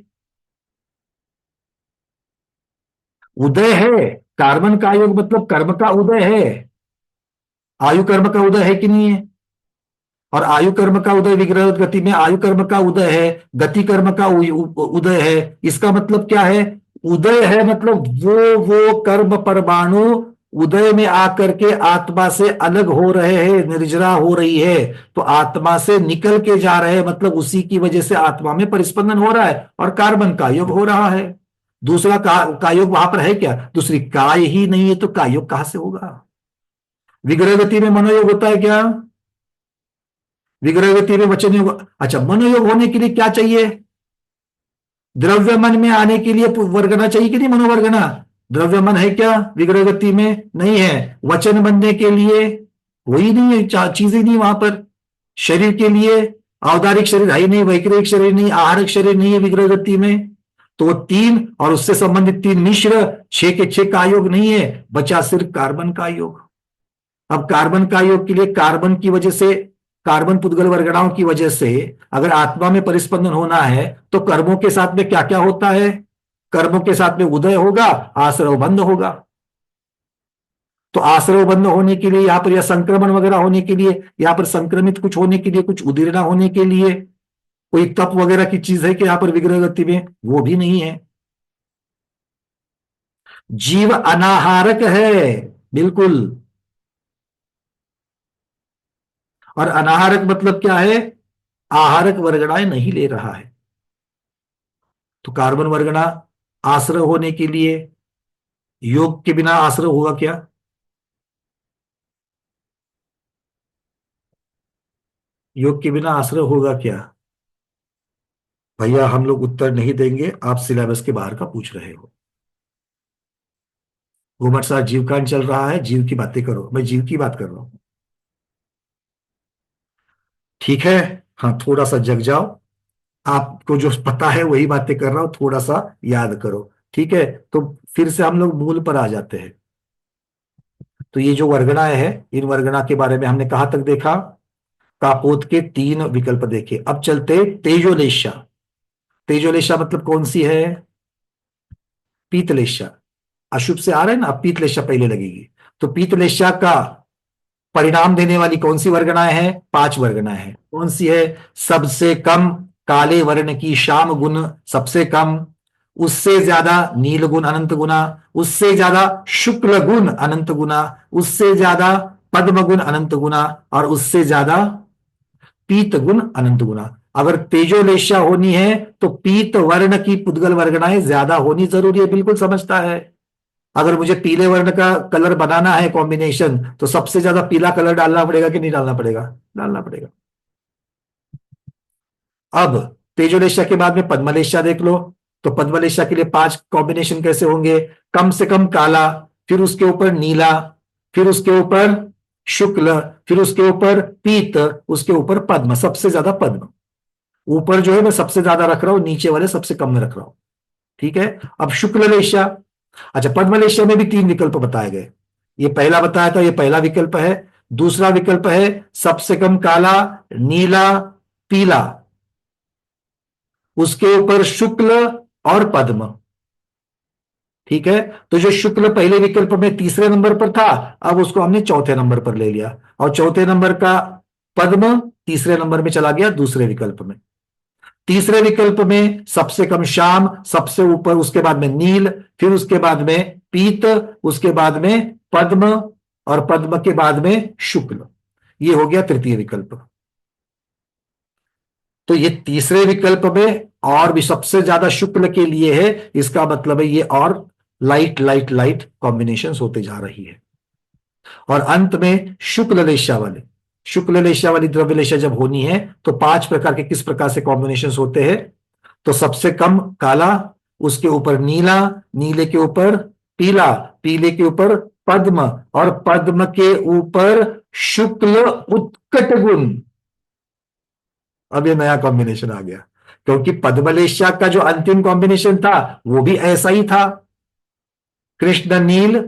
उदय है, कार्बन का योग मतलब कर्म का उदय है, आयु कर्म का उदय है कि नहीं है? और आयु कर्म का उदय विग्रह गति में आयु कर्म का उदय है, गति कर्म का उदय है। इसका मतलब क्या है? उदय है मतलब वो कर्म परमाणु उदय में आकर के आत्मा से अलग हो रहे हैं, निर्जरा हो रही है, तो आत्मा से निकल के जा रहे हैं, मतलब उसी की वजह से आत्मा में परिस्पंदन हो रहा है और कार्बन का योग हो रहा है। दूसरा का योग वहां पर है क्या? दूसरी काय ही नहीं है तो का योग कहां से होगा? विग्रह गति में मनोयोग होता है क्या? विग्रह गति में वचन योग। अच्छा, मनोयोग होने के लिए क्या चाहिए? द्रव्य मन में आने के लिए वर्गना चाहिए कि नहीं? मनोवर्गना। द्रव्य मन है क्या विग्रह गति में? नहीं है। वचन बनने के लिए कोई नहीं है, चीज ही नहीं वहां पर। शरीर के लिए औदारिक शरीर है ही नहीं, वैक्रिक शरीर नहीं, आहारिक शरीर नहीं है विग्रह गति में। तो 3 और उससे संबंधित 3 मिश्र 6 के 6 का योग नहीं है, बचा सिर्फ कार्बन का योग। अब कार्बन का योग के लिए कार्बन की वजह से, कार्बन पुद्गल वर्गणाओं की वजह से अगर आत्मा में परिस्पंदन होना है तो कर्मों के साथ में क्या क्या होता है? कर्मों के साथ में उदय होगा, आश्रव बंध होगा। तो आश्रव बंध होने के लिए यहां पर, या संक्रमण वगैरह होने के लिए, यहां पर संक्रमित कुछ होने के लिए, कुछ उदीर्णा होने के लिए कोई तप वगैरह की चीज है कि यहां पर विग्रह गति में? वो भी नहीं है। जीव अनाहारक है बिल्कुल। और अनाहारक मतलब क्या है? आहारक वर्गणाएं नहीं ले रहा है। तो कार्बन वर्गणा आश्रय होने के लिए योग के बिना आश्रय होगा क्या? योग के बिना आश्रय होगा क्या? भैया हम लोग उत्तर नहीं देंगे, आप सिलेबस के बाहर का पूछ रहे हो। घूमट साहब जीवकांड चल रहा है, जीव की बातें करो, मैं जीव की बात कर रहा हूं। ठीक है, हाँ थोड़ा सा जग जाओ, आपको जो पता है वही बातें कर रहा हूं, थोड़ा सा याद करो। ठीक है, तो फिर से हम लोग मूल पर आ जाते हैं। तो ये जो वर्गणाएं हैं, इन वर्गणा के बारे में हमने कहां तक देखा? कापोत के 3 विकल्प देखे। अब चलते तेजोलेशा। तेजोलेशा मतलब कौन सी है? पीतलेशा। अशुभ से आ रहा है ना, अब पीतलेशा पहले लगेगी। तो पीतलेशा का परिणाम देने वाली कौन सी वर्गणाएं हैं? 5 वर्गणाएं हैं। कौन सी है? सबसे कम काले वर्ण की श्याम गुण सबसे कम, उससे ज्यादा नील गुण अनंत गुना, उससे ज्यादा शुक्ल गुण अनंत गुना, उससे ज्यादा पद्म गुण अनंत गुना, और उससे ज्यादा पीत गुण अनंत गुना। अगर तेजोलेशा होनी है तो पीत वर्ण की पुद्गल वर्गणाएं ज्यादा होनी जरूरी है, बिल्कुल समझता है। अगर मुझे पीले वर्ण का कलर बनाना है कॉम्बिनेशन, तो सबसे ज्यादा पीला कलर डालना पड़ेगा कि नहीं डालना पड़ेगा? डालना पड़ेगा। अब तेजोलेशा के बाद में पद्मलेशा देख लो। तो पद्मलेशा के लिए 5 कॉम्बिनेशन कैसे होंगे? कम से कम काला, फिर उसके ऊपर नीला, फिर उसके ऊपर शुक्ल, फिर उसके ऊपर पीत, उसके ऊपर पद्म, सबसे ज्यादा पद्म। ऊपर जो है मैं सबसे ज्यादा रख रहा हूं, नीचे वाले सबसे कम में रख रहा हूं। ठीक है, अब शुक्ललेशा। अच्छा, पद्मलेशा में भी 3 विकल्प बताए गए। ये पहला बताया था, ये पहला विकल्प है। दूसरा विकल्प है सबसे कम काला, नीला, पीला, उसके ऊपर शुक्ल और पद्म। ठीक है, तो जो शुक्ल पहले विकल्प में तीसरे नंबर पर था, अब उसको हमने चौथे नंबर पर ले लिया, और चौथे नंबर का पद्म तीसरे नंबर में चला गया दूसरे विकल्प में। तीसरे विकल्प में सबसे कम श्याम, सबसे ऊपर उसके बाद में नील, फिर उसके बाद में पीत, उसके बाद में पद्म, और पद्म के बाद में शुक्ल। ये हो गया तृतीय विकल्प। तो ये तीसरे विकल्प में और भी सबसे ज्यादा शुक्ल के लिए है, इसका मतलब है ये और लाइट लाइट लाइट कॉम्बिनेशन होते जा रही है। और अंत में शुक्ललेशा वाली द्रव्यलेशा जब होनी है तो 5 प्रकार के किस प्रकार से कॉम्बिनेशन होते हैं? तो सबसे कम काला, उसके ऊपर नीला, नीले के ऊपर पीला, पीले के ऊपर पद्म, और पद्म के ऊपर शुक्ल उत्कट गुण। अब ये नया कॉम्बिनेशन आ गया, क्योंकि पद्मलेशा का जो अंतिम कॉम्बिनेशन था वो भी ऐसा ही था, कृष्ण नील,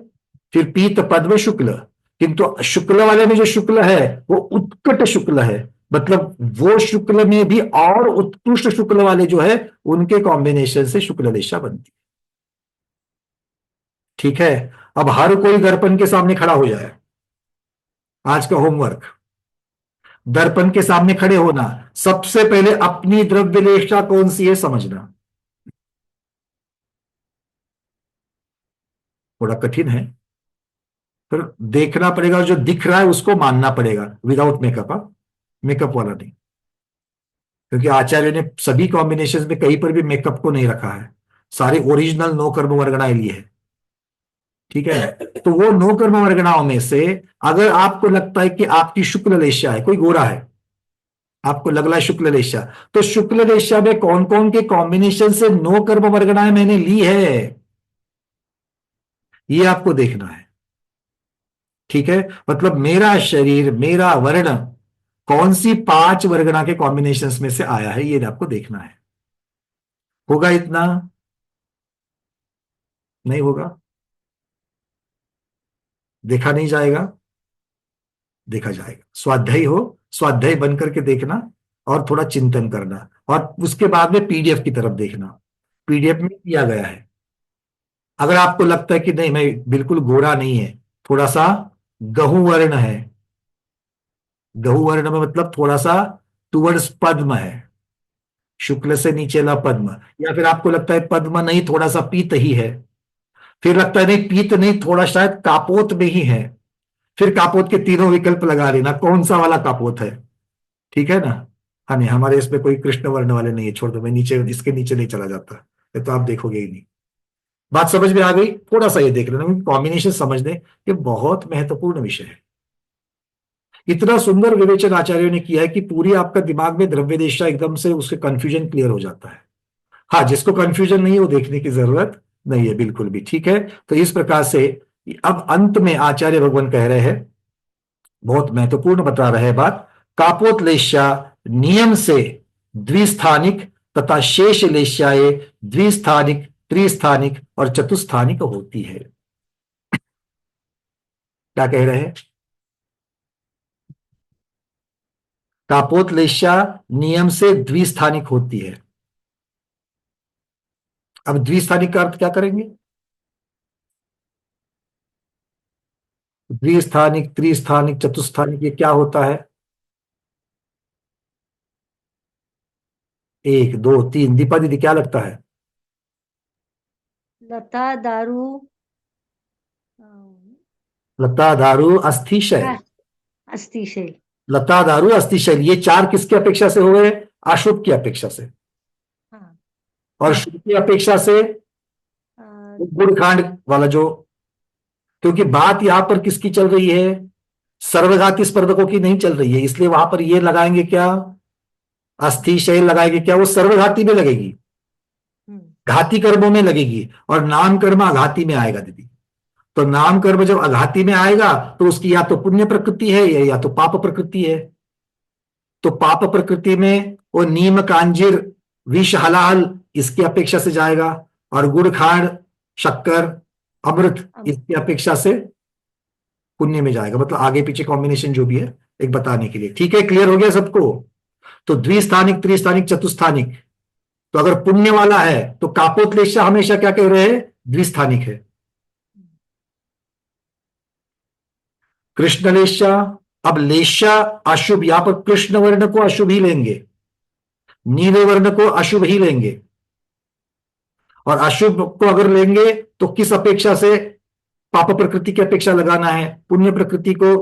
फिर पीत पद्म शुक्ल। किंतु शुक्ल वाले में जो शुक्ल है वो उत्कट शुक्ल है, मतलब वो शुक्ल में भी और उत्कृष्ट शुक्ल वाले जो है उनके कॉम्बिनेशन से शुक्ललेशा बनती है। ठीक है, अब हर कोई दर्पण के सामने खड़ा हो जाए। आज का होमवर्क, दर्पण के सामने खड़े होना, सबसे पहले अपनी द्रव्यलेशा कौन सी है समझना। थोड़ा कठिन है, पर देखना पड़ेगा, जो दिख रहा है उसको मानना पड़ेगा विदाउट मेकअप, मेकअप वाला नहीं, क्योंकि आचार्य ने सभी कॉम्बिनेशन में कहीं पर भी मेकअप को नहीं रखा है, सारे ओरिजिनल नो कर्म वर्गणाएं लिए है। ठीक है, तो वो नो कर्म वर्गणाओं में से अगर आपको लगता है कि आपकी शुक्ल लेशा है, कोई गोरा है, आपको लग रहा है शुक्ल लेशा, तो शुक्ल लेशा में कौन कौन के कॉम्बिनेशन से नो कर्म वर्गणाएं मैंने ली है, ये आपको देखना है। ठीक है, मतलब मेरा शरीर, मेरा वर्ण कौन सी 5 वर्गणा के कॉम्बिनेशंस में से आया है, ये आपको देखना है। होगा इतना? नहीं होगा, देखा नहीं जाएगा, देखा जाएगा। स्वाध्यायी हो, स्वाध्यायी बनकर के देखना और थोड़ा चिंतन करना, और उसके बाद में पीडीएफ की तरफ देखना, पीडीएफ में दिया गया है। अगर आपको लगता है कि नहीं मैं बिल्कुल गोरा नहीं है, थोड़ा सा गहू वर्ण है, गहू वर्ण में मतलब थोड़ा सा टुवर्ड्स पद्म है, शुक्ल से नीचेला पद्म, या फिर आपको लगता है पद्म नहीं थोड़ा सा पीत ही है, फिर लगता है नहीं पीत नहीं थोड़ा शायद कापोत में ही है, फिर कापोत के तीनों विकल्प लगा लेना कौन सा वाला कापोत है। ठीक है ना? हाँ, नहीं हमारे इसमें कोई कृष्ण वर्ण वाले नहीं है, छोड़ दो, मैं नीचे इसके नीचे नहीं चला जाता, ये तो आप देखोगे ही नहीं। बात समझ में आ गई? थोड़ा सा ये देख लेना, कॉम्बिनेशन समझने ये बहुत महत्वपूर्ण विषय है। इतना सुंदर विवेचन आचार्यों ने किया है कि पूरी आपका दिमाग में द्रव्य देशा एकदम से उसके कंफ्यूजन क्लियर हो जाता है। हाँ, जिसको कंफ्यूजन नहीं है वो देखने की जरूरत नहीं है बिल्कुल भी। ठीक है, तो इस प्रकार से अब अंत में आचार्य भगवान कह रहे हैं, बहुत महत्वपूर्ण बता रहे हैं बात, कापोत लेश्या नियम से द्विस्थानिक तथा शेष लेश्याए द्विस्थानिक, त्रिस्थानिक और चतुस्थानिक होती है। क्या कह रहे हैं? कापोत लेश्या नियम से द्विस्थानिक होती है। अब द्विस्थानिक का अर्थ क्या करेंगे? द्विस्थानिक, त्रिस्थानिक, चतुस्थानिक, ये क्या होता है? 1 2 3, दीपा दीदी क्या लगता है? लता दारू, लता दारू अस्थिशय, अस्थिशय, लता दारू अस्थिशय, ये 4 किसकी अपेक्षा से हो गए? अशुभ की अपेक्षा से। हाँ, और शुभ की अपेक्षा से गुणकांड वाला जो, क्योंकि बात यहां पर किसकी चल रही है? सर्वघाती स्पर्धकों की नहीं चल रही है, इसलिए वहां पर ये लगाएंगे क्या? अस्थिशय लगाएंगे क्या? वो सर्वघाती में लगेगी, घाती कर्मों में लगेगी, और नाम कर्म आघाती में आएगा दीदी। तो नाम कर्म जब आघाती में आएगा तो उसकी या तो पुण्य प्रकृति है या तो पाप प्रकृति है। तो पाप प्रकृति में वो नीम, कांजिर, विष, हलाहल इसकी अपेक्षा से जाएगा, और गुड़, खांड, शक्कर, अमृत इसकी अपेक्षा से पुण्य में जाएगा। मतलब आगे पीछे कॉम्बिनेशन जो भी है एक बताने के लिए। ठीक है, क्लियर हो गया सबको? तो द्विस्थानिक, त्रिस्थानिक, चतुस्थानिक, तो अगर पुण्य वाला है तो कापोत लेशा हमेशा क्या कह रहे हैं? द्विस्थानिक है। कृष्ण लेशा, अब लेशा अशुभ, यहां पर कृष्ण वर्ण को अशुभ ही लेंगे, नीले वर्ण को अशुभ ही लेंगे, और अशुभ को अगर लेंगे तो किस अपेक्षा से? पाप प्रकृति की अपेक्षा लगाना है, पुण्य प्रकृति को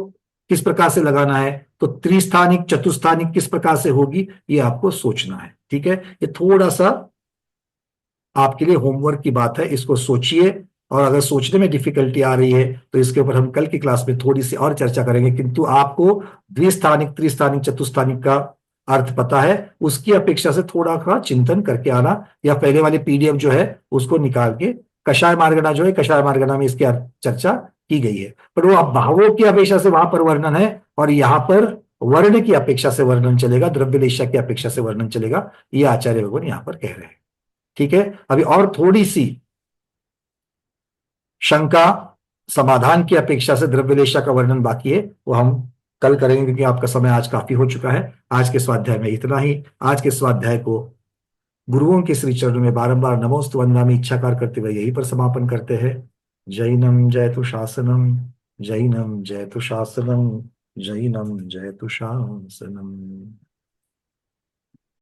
किस प्रकार से लगाना है, तो त्रिस्थानिक, चतुस्थानिक किस प्रकार से होगी ये आपको सोचना है। ठीक है, ये थोड़ा सा आपके लिए होमवर्क की बात है, इसको सोचिए, और अगर सोचने में डिफिकल्टी आ रही है तो इसके ऊपर हम कल की क्लास में थोड़ी सी और चर्चा करेंगे। किंतु आपको द्विस्थानिक, त्रिस्थानिक, चतुस्थानिक का अर्थ पता है, उसकी अपेक्षा से थोड़ा सा चिंतन करके आना, या पहले वाली पीडीएफ जो है उसको निकाल के, कषाय मार्गना जो है, कषाय मार्गना में इसकी चर्चा की गई है, पर वो भावों की अपेक्षा से वहां पर वर्णन है, और यहां पर वर्ण की अपेक्षा से वर्णन चलेगा, द्रव्य लेशा की अपेक्षा से वर्णन चलेगा, ये आचार्य भगवान यहां पर कह रहे हैं। ठीक है, अभी और थोड़ी सी शंका समाधान की अपेक्षा से द्रव्य लेशा का वर्णन बाकी है, वो हम कल करेंगे, क्योंकि आपका समय आज काफी हो चुका है। आज के स्वाध्याय में इतना ही। आज के स्वाध्याय को गुरुओं के श्री चरणों में बारंबार नमोस्तु वंदनामि इच्छाकार करते हुए यहीं पर समापन करते हैं। जैनम जयतु शासनम, जैनम जयतु शासनम, जैनम जयतु शासनम।